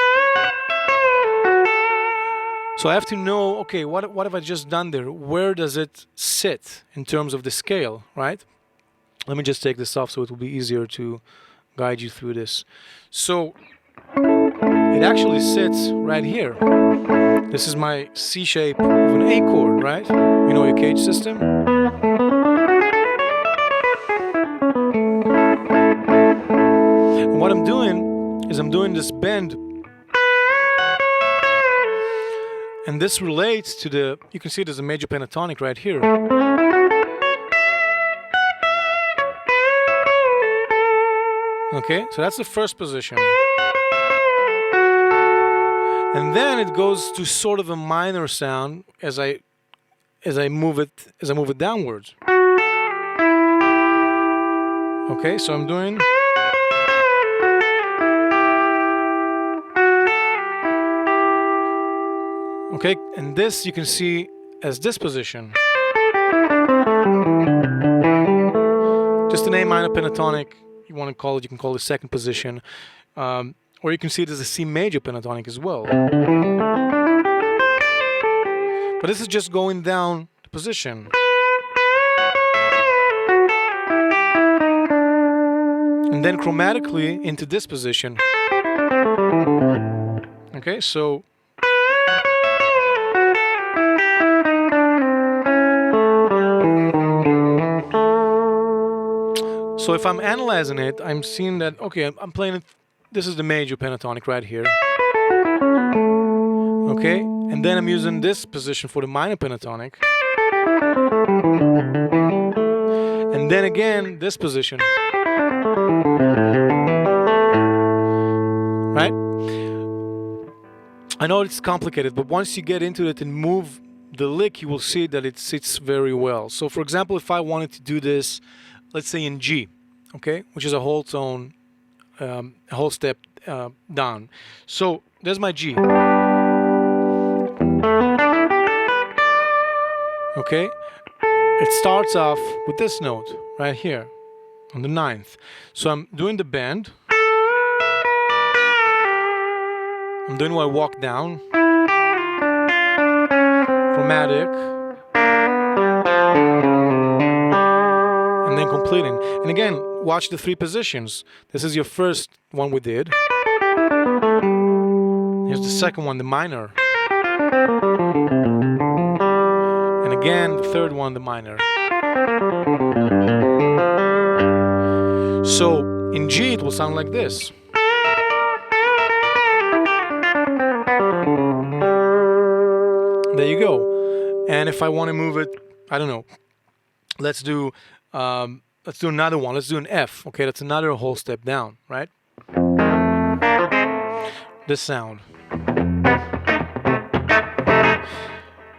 So I have to know, okay, what have I just done there? Where does it sit in terms of the scale, right? Let me just take this off so it will be easier to guide you through this. So it actually sits right here. This is my C shape of an A chord, right? You know your cage system? And what I'm doing is I'm doing this bend. And this relates to you can see there's a major pentatonic right here. Okay, so that's the first position. And then it goes to sort of a minor sound as I move it downwards. Okay, so I'm doing. Okay, and this you can see as this position. Just an A minor pentatonic, you want to call it, you can call it second position. Or you can see it as a C major pentatonic as well. But this is just going down the position. and then chromatically into this position. Okay, so if I'm analyzing it, I'm seeing that, okay, I'm playing it, this is the major pentatonic right here. Okay, and then I'm using this position for the minor pentatonic. And then again, this position. Right? I know it's complicated, but once you get into it and move the lick, you will see that it sits very well. So for example, if I wanted to do this, let's say in G, okay, which is a whole tone, a whole step down. So there's my G. Okay, it starts off with this note right here on the 9th. So I'm doing the bend. I'm doing my walk down, chromatic, and then completing. And again, watch the 3 positions. This is your first one we did. Here's the second one, the minor. And again, the third one, the minor. So in G, it will sound like this. There you go. And if I want to move it, I don't know. Let's do another one. Let's do an F. Okay, that's another whole step down, right? This sound.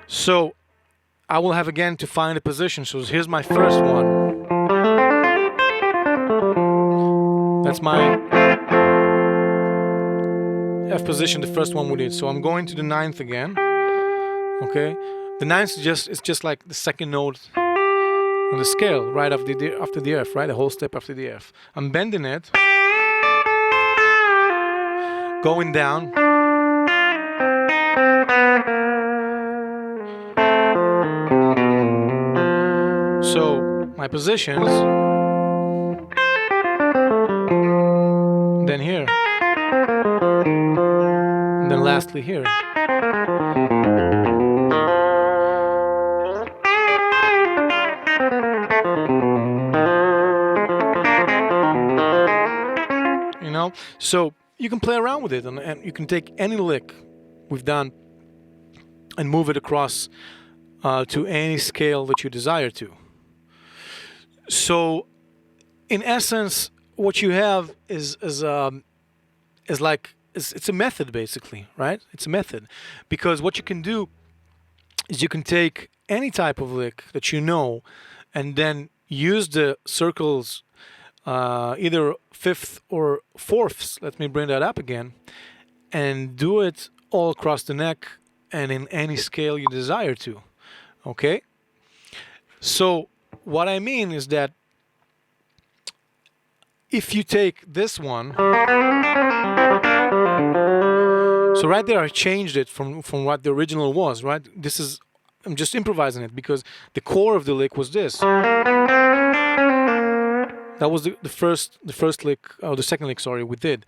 So I will have again to find a position. So here's my first one. That's my F position, the first one we did. So I'm going to the 9th again. Okay, the 9th is just like the second note on the scale, right after the F, right? The whole step after the F. I'm bending it, going down, so my positions, then here, and then lastly here. So you can play around with it, and you can take any lick we've done and move it across to any scale that you desire to. So in essence, what you have is like it's a method, basically, right? It's a method, because what you can do is you can take any type of lick that you know and then use the circles, either 5th or 4ths, let me bring that up again, and do it all across the neck and in any scale you desire to. Okay? So what I mean is that if you take this one, so right there I changed it from what the original was, right? This is, I'm just improvising it because the core of the lick was this. That was the first lick, the second lick, sorry, we did.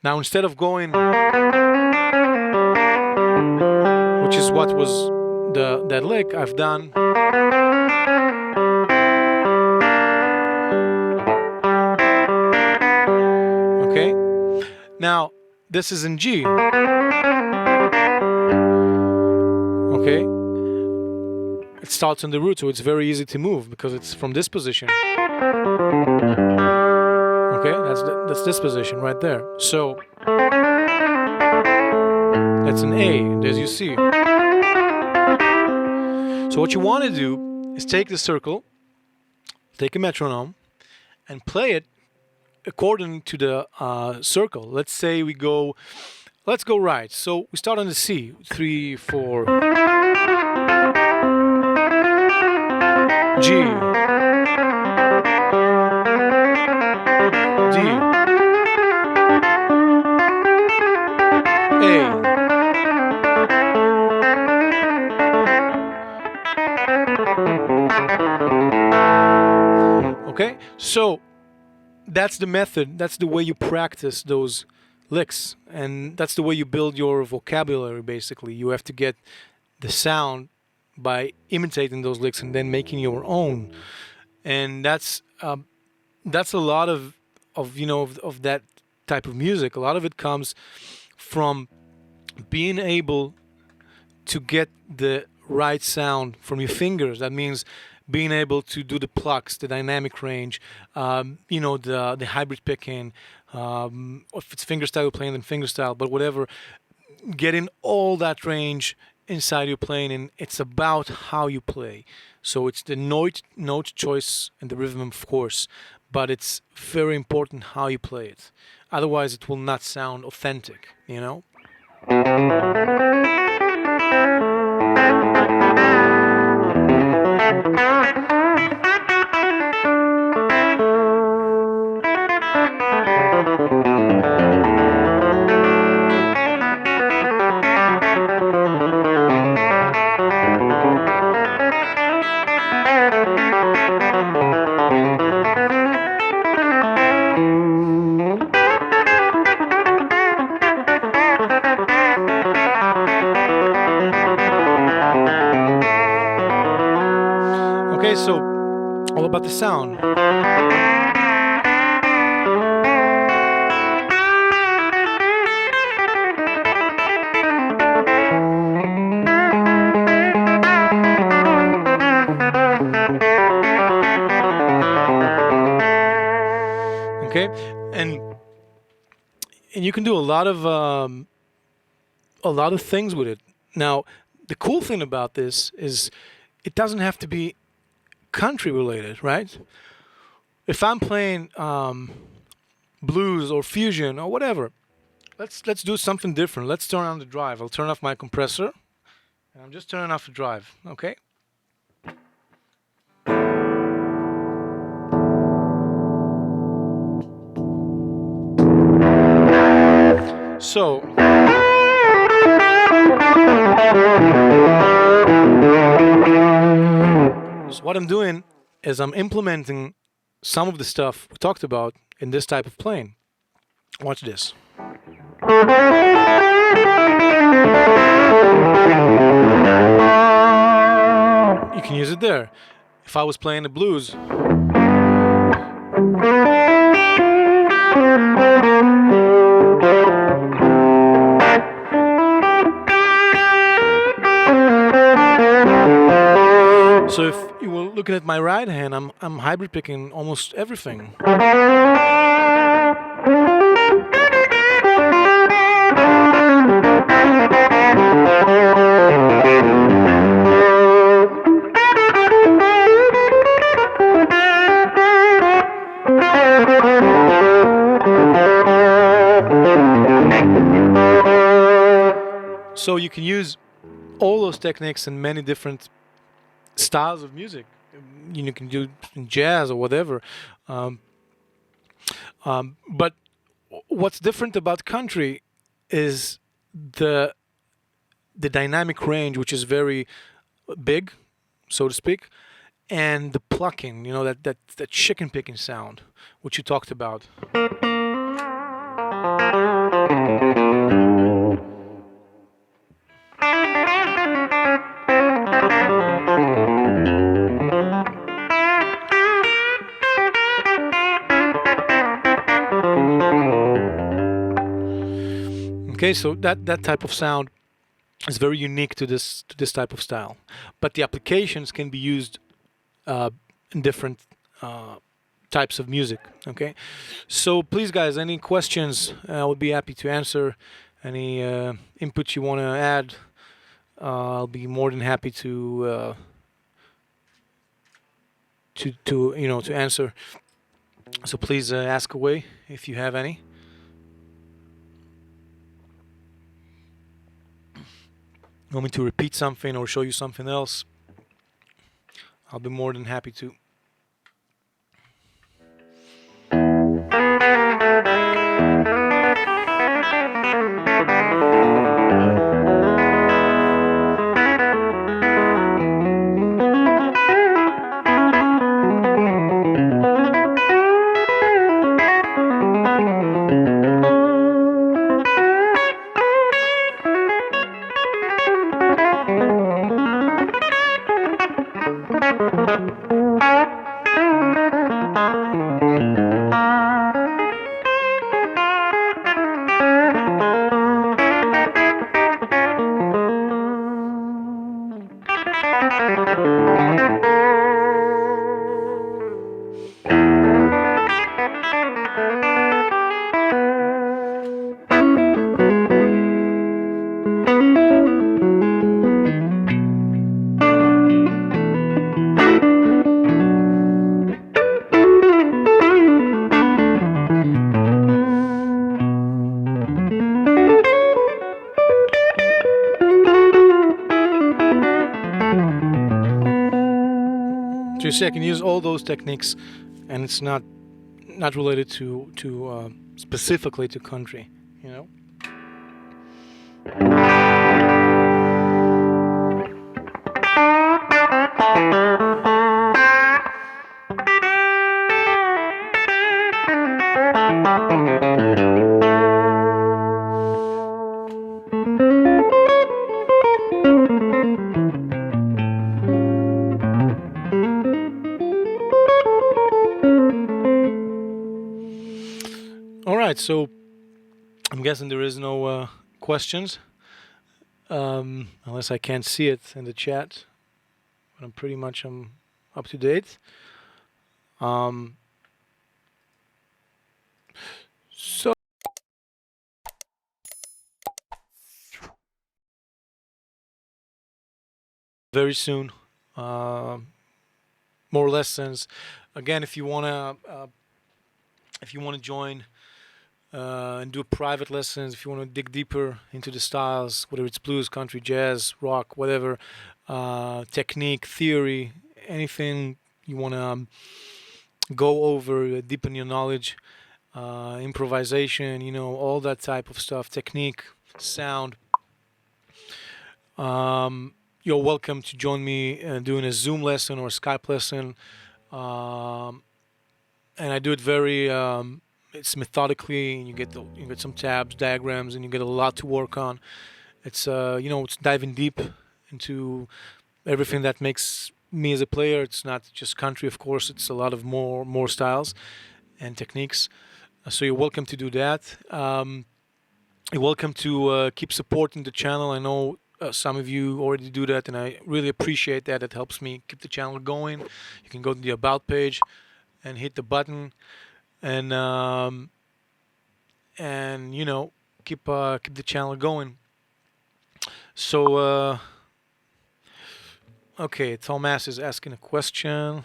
Now instead of going, which is what was that lick, I've done okay. Now this is in G. Okay. It starts on the root, so it's very easy to move because it's from this position. Okay, that's this position right there. So that's an A, as you see. So what you want to do is take the circle, take a metronome, and play it according to the circle. Let's say let's go right. So we start on the C, 3, 4, G, D, A, okay, so that's the method. That's the way you practice those licks, and that's the way you build your vocabulary. Basically, you have to get the sound by imitating those licks and then making your own. And that's a lot of of that type of music. A lot of it comes from being able to get the right sound from your fingers. That means being able to do the plucks, the dynamic range, the hybrid picking. If it's fingerstyle, you're playing, then fingerstyle, but whatever. Getting all that range inside your playing, and it's about how you play. So it's the note choice and the rhythm, of course, but it's very important how you play it. Otherwise, it will not sound authentic. You know. Okay, so all about the sound. Okay, and you can do a lot of things with it. Now, the cool thing about this is it doesn't have to be country related, right? If I'm playing blues or fusion or whatever, let's do something different. Let's turn on the drive. I'll turn off my compressor, and I'm just turning off the drive. Okay. So what I'm doing is I'm implementing some of the stuff we talked about in this type of playing. Watch this. You can use it there. If I was playing the blues, so if you were looking at my right hand, I'm hybrid picking almost everything. So you can use all those techniques in many different styles of music. You can do in jazz or whatever. But what's different about country is the dynamic range, which is very big, so to speak, and the plucking. That chicken picking sound, which you talked about. Okay, so that type of sound is very unique to this type of style, but the applications can be used in different types of music. Okay, so please, guys, any questions? I would be happy to answer. Any input you want to add? I'll be more than happy to answer. So please ask away if you have any. Want me to repeat something or show you something else? I'll be more than happy to. So you see, I can use all those techniques, and it's not related to specifically to country, you know. All right, so I'm guessing there is no questions, unless I can't see it in the chat. But I'm pretty much up to date. So very soon, more lessons. Again, if you wanna join and do private lessons, if you want to dig deeper into the styles, whether it's blues, country, jazz, rock, whatever, technique, theory, anything you want to go over, deepen your knowledge, improvisation, all that type of stuff, technique, sound. You're welcome to join me doing a Zoom lesson or a Skype lesson. And I do it very it's methodically, and you get some tabs, diagrams, and you get a lot to work on. It's it's diving deep into everything that makes me as a player. It's not just country, of course. It's a lot of more styles and techniques. So you're welcome to do that. You're welcome to keep supporting the channel. I know some of you already do that, and I really appreciate that. It helps me keep the channel going. You can go to the About page and hit the button, and keep the channel going. So okay, Thomas is asking a question.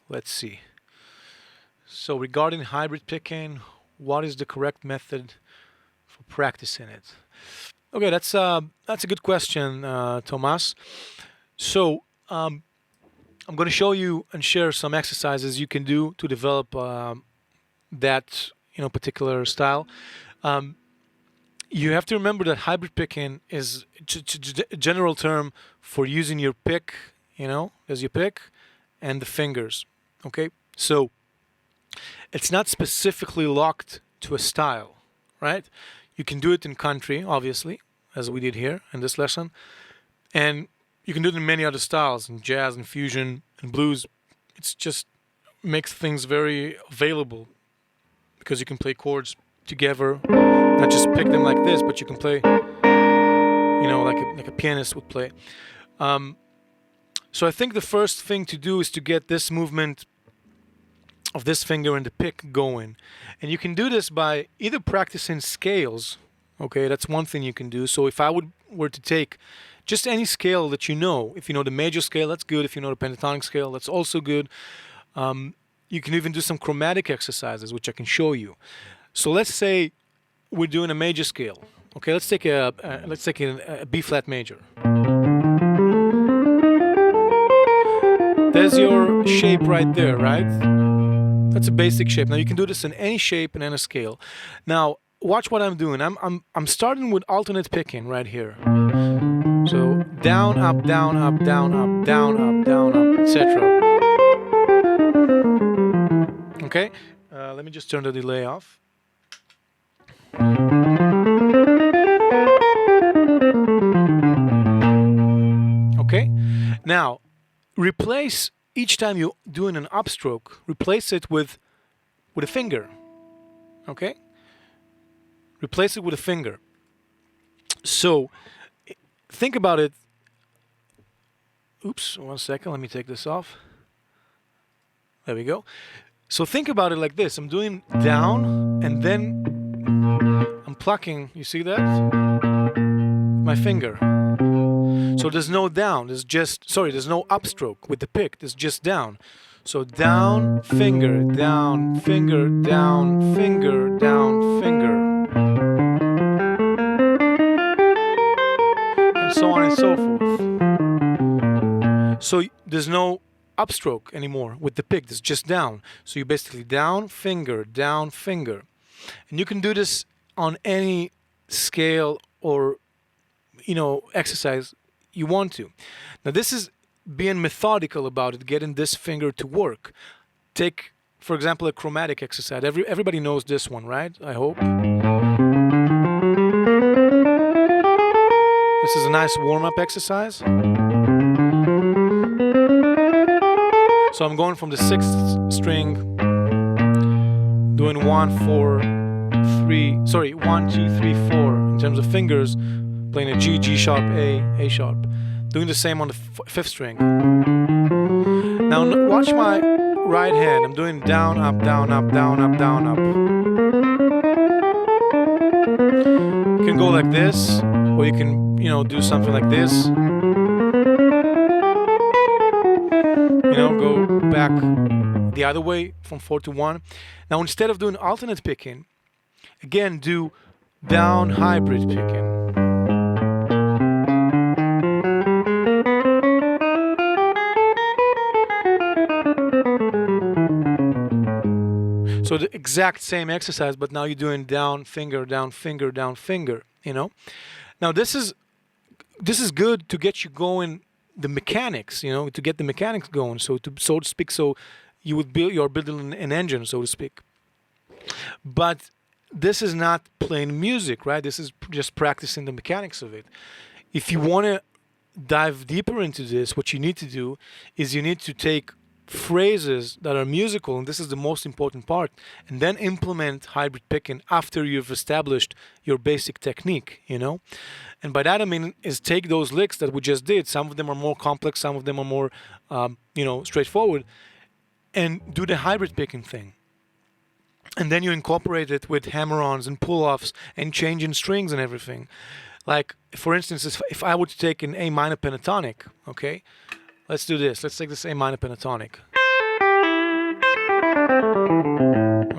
Let's see. So regarding hybrid picking, what is the correct method for practicing it? Okay, that's a good question, Thomas. So I'm going to show you and share some exercises you can do to develop that particular style. You have to remember that hybrid picking is a general term for using your pick, as you pick, and the fingers. Okay, so it's not specifically locked to a style, right? You can do it in country, obviously, as we did here in this lesson, and you can do it in many other styles, in jazz and fusion and blues. It's just makes things very available because you can play chords together, not just pick them like this, but you can play, like a pianist would play. So I think the first thing to do is to get this movement of this finger and the pick going, and you can do this by either practicing scales. Okay, that's one thing you can do. So if I were to take just any scale that if you know the major scale, that's good. If you know the pentatonic scale, that's also good. You can even do some chromatic exercises, which I can show you. So let's say we're doing a major scale. Okay, let's take a B flat major. There's your shape right there, right? That's a basic shape. Now you can do this in any shape and any scale. Now watch what I'm doing. I'm starting with alternate picking right here. So down, up, down, up, down, up, down, up, down, up, etc. Okay, let me just turn the delay off. Okay, now replace each time you're doing an upstroke, replace it with a finger. Okay? Replace it with a finger. So think about it. Oops, 1 second. Let me take this off. There we go. So think about it like this. I'm doing down, and then I'm plucking. You see that? My finger. So there's no down. There's no upstroke with the pick. There's just down. So down, finger, down, finger, down, finger, down, finger. And so on and so forth. So there's no upstroke anymore with the pick. It's just down. So you basically down, finger, down, finger. And you can do this on any scale or, exercise you want to. Now this is being methodical about it, getting this finger to work. Take, for example, a chromatic exercise. Everybody knows this one, right? I hope. This is a nice warm-up exercise. So I'm going from the 6th string, doing 1, 2, 3, 4 in terms of fingers, playing a G, G sharp, A sharp. Doing the same on the 5th string. Now watch my right hand. I'm doing down, up, down, up, down, up, down, up. You can go like this, or you can, do something like this. Go back the other way from 4 to 1. Now instead of doing alternate picking, again do down hybrid picking. So the exact same exercise, but now you're doing down, finger, down, finger, down, finger, Now this is good to get you going, the mechanics, to get the mechanics going, so to speak, so you're building an engine, so to speak. But this is not playing music, right? This is just practicing the mechanics of it. If you want to dive deeper into this, what you need to do is you need to take phrases that are musical, and this is the most important part, and then implement hybrid picking after you've established your basic technique, And by that I mean is take those licks that we just did. Some of them are more complex, some of them are more, straightforward, and do the hybrid picking thing. And then you incorporate it with hammer-ons and pull-offs and changing strings and everything. Like, for instance, if I were to take an A minor pentatonic, okay? Let's do this. Let's take this A minor pentatonic.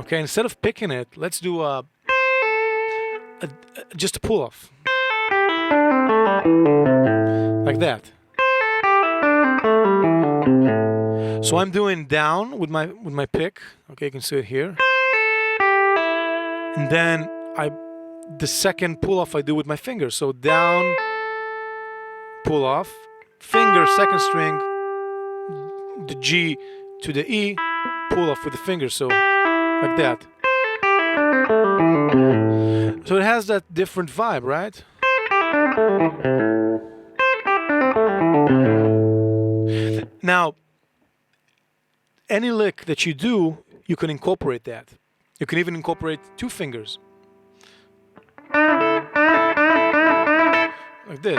Okay, instead of picking it, let's do just a pull-off. Like that. So I'm doing down with my pick. Okay, you can see it here. And then the second pull-off I do with my finger. So down, pull-off, finger, second string, the G to the E, pull-off with the finger. So like that. So it has that different vibe, right? Now, any lick that you do, you can incorporate that. You can even incorporate 2 fingers. Like this.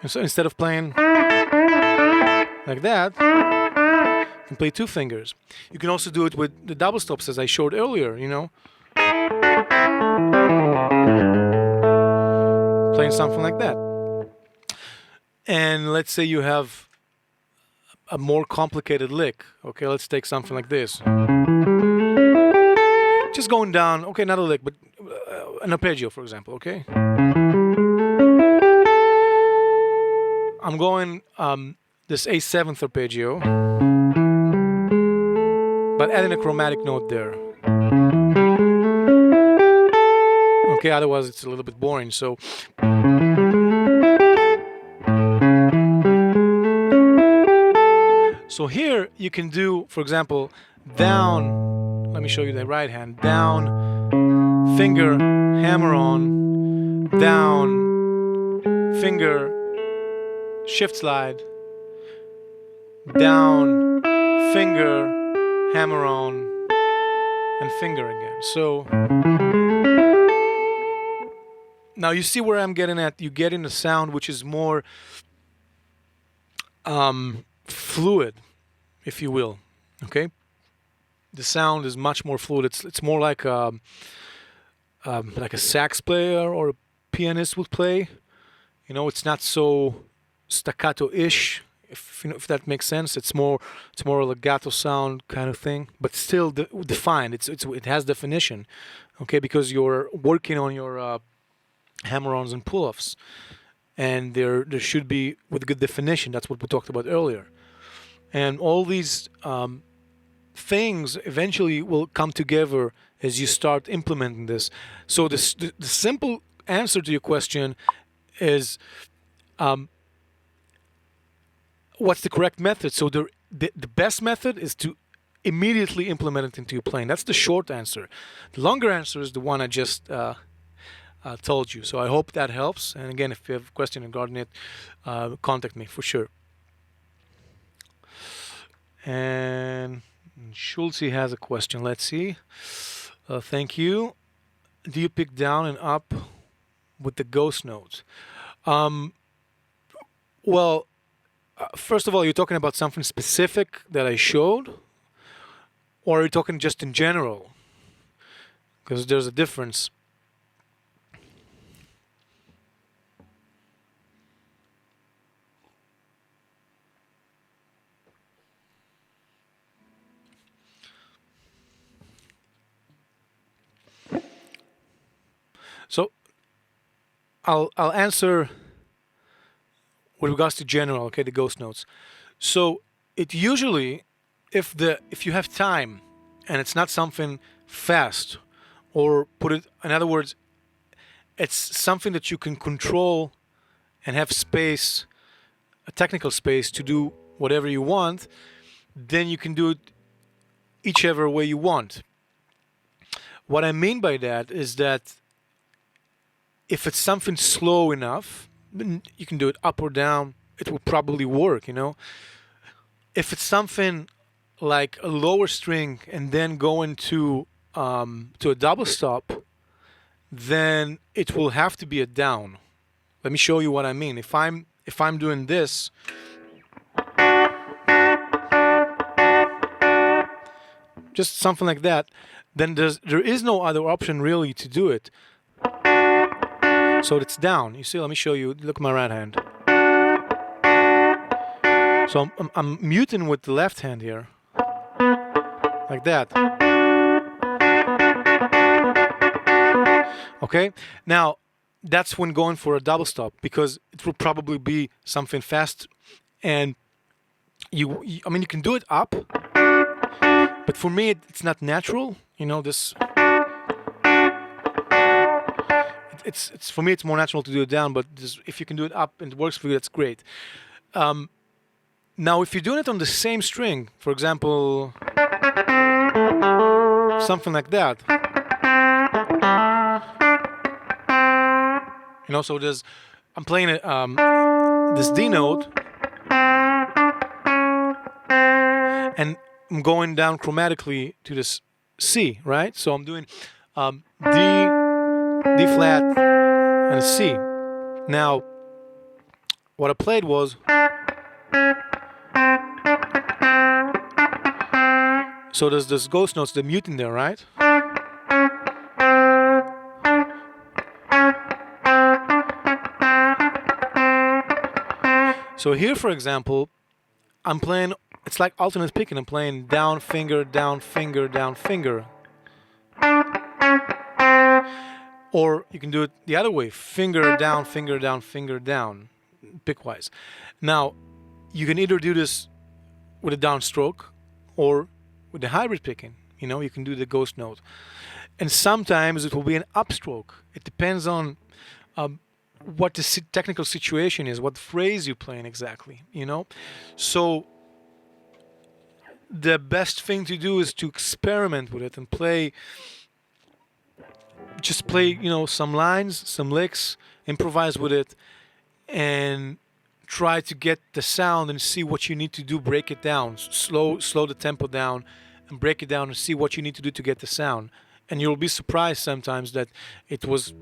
And so instead of playing like that, you can play 2 fingers. You can also do it with the double stops as I showed earlier, Playing something like that. And let's say you have a more complicated lick. Okay, let's take something like this. Just going down, okay, not a lick, but an arpeggio, for example, okay? I'm going this A7th arpeggio, but adding a chromatic note there. Okay, otherwise it's a little bit boring, so... So here you can do, for example, down, let me show you the right hand, down, finger, hammer on, down, finger, shift slide, down, finger, hammer on, and finger again. So now you see where I'm getting at. You get in a sound which is more fluid, if you will. Okay, the sound is much more fluid. It's more like a sax player or a pianist would play. You know, it's not so staccato-ish, if you know, if that makes sense. It's more a legato sound kind of thing, but still defined. It has definition, okay, because you're working on your hammer-ons and pull-offs, and there should be with good definition. That's what we talked about earlier, and all these things eventually will come together as you start implementing this. So the simple answer to your question is, what's the correct method? So the best method is to immediately implement it into your playing. That's the short answer. The longer answer is the one I just told you. So I hope that helps. And again, if you have a question regarding it, contact me for sure. And Schulze has a question. Let's see. Thank you. Do you pick down and up with the ghost notes? Well, first of all, you're talking about something specific that I showed, or are you talking just in general? Because there's a difference. So I'll answer with regards to general, okay, the ghost notes. So it usually, if you have time and it's not something fast, or put it in other words, it's something that you can control and have space, a technical space to do whatever you want, then you can do it whichever way you want. What I mean by that is that if it's something slow enough, then you can do it up or down. It will probably work, you know. If it's something like a lower string and then go into to a double stop, then it will have to be a down. Let me show you what I mean. If I'm doing this, just something like that, then there is no other option really to do it. So it's down. You see, let me show you. Look at my right hand. So I'm muting with the left hand here, like that. Okay. Now that's when going for a double stop, because it will probably be something fast, and I mean, you can do it up, but for me it's not natural. You know, this. It's for me it's more natural to do it down, but if you can do it up and it works for you, that's great. Now if you're doing it on the same string, for example, something like that, you know, so I'm playing this D note and I'm going down chromatically to this C, right? So I'm doing D flat and a C. Now, what I played was, so there's this ghost notes, the muting there, right? So here, for example, I'm playing, it's like alternate picking. I'm playing down, finger, down, finger, down, finger. Or you can do it the other way, finger down, finger down, finger down, pickwise. Now, you can either do this with a downstroke or with the hybrid picking. You know, you can do the ghost note. And sometimes it will be an upstroke. It depends on what the technical situation is, what phrase you're playing exactly, you know. So the best thing to do is to experiment with it and play, you know, some lines, some licks, improvise with it, and try to get the sound and see what you need to do. Break it down, slow the tempo down, and break it down and see what you need to do to get the sound. And you'll be surprised sometimes that it was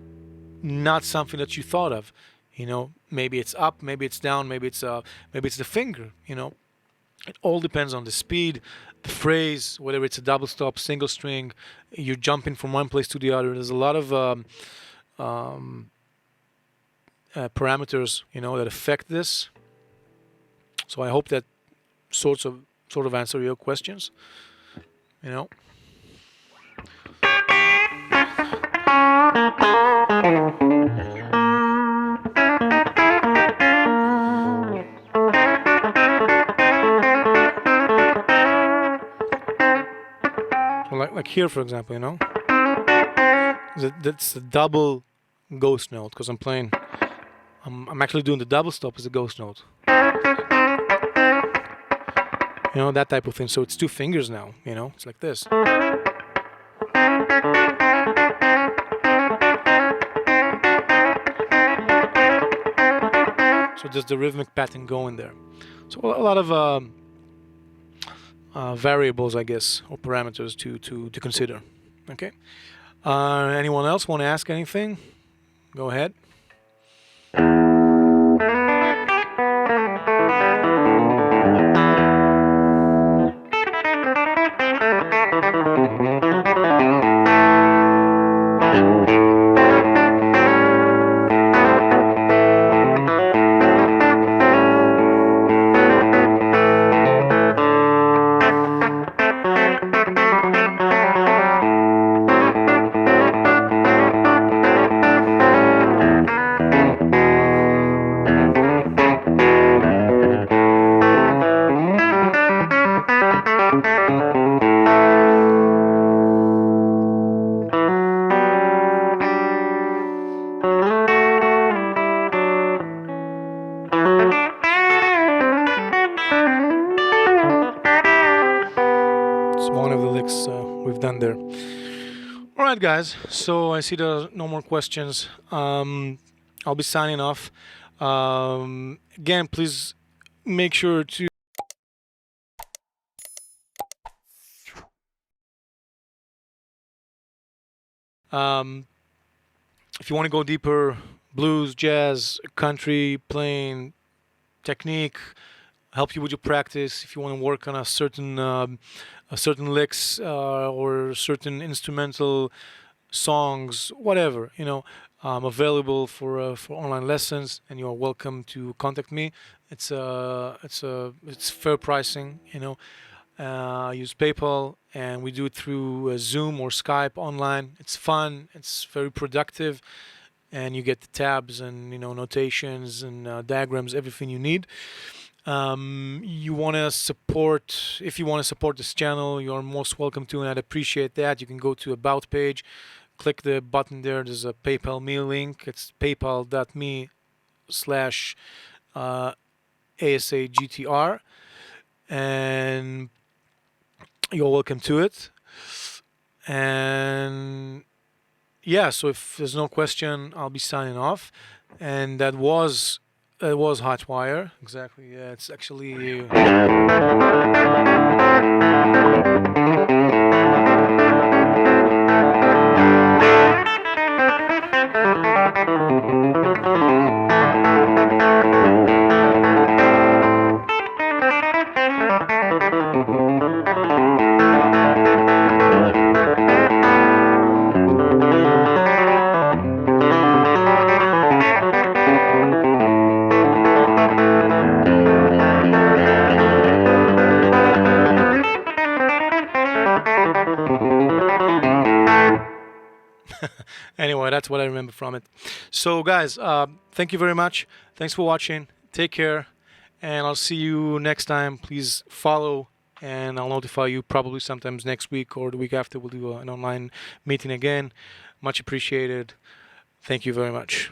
not something that you thought of. Maybe it's up, maybe it's down, maybe it's the finger. It all depends on the speed, the phrase, whether it's a double stop, single string, you're jumping from one place to the other. There's a lot of parameters, that affect this. So I hope that sort of answer your questions. So like here, for example, that's a double ghost note because I'm actually doing the double stop as a ghost note. That type of thing. So it's two fingers now, it's like this. So there's the rhythmic pattern going there. So a lot of variables, I guess, or parameters to consider. Okay. Anyone else want to ask anything? Go ahead. We've done there. All right, guys. So I see there are no more questions. I'll be signing off. Again, please make sure to if you want to go deeper, blues, jazz, country, playing, technique, help you with your practice. If you want to work on a certain licks or certain instrumental songs, whatever, I'm available for online lessons, and you are welcome to contact me. It's fair pricing, I use PayPal, and we do it through Zoom or Skype online. It's fun. It's very productive, and you get the tabs and notations and diagrams, everything you need. You want to support, if you want to support this channel, you're most welcome to, and I'd appreciate that. You can go to About page, click the button there. There's a PayPal me link. It's paypal.me/ASAGTR, and you're welcome to it. And yeah, so if there's no question, I'll be signing off. And that was Hotwire. Exactly. Yeah, it's actually anyway, that's what I remember from it. So guys, thank you very much. Thanks for watching. Take care, and I'll see you next time. Please follow, and I'll notify you probably sometimes next week or the week after. We'll do an online meeting again. Much appreciated. Thank you very much.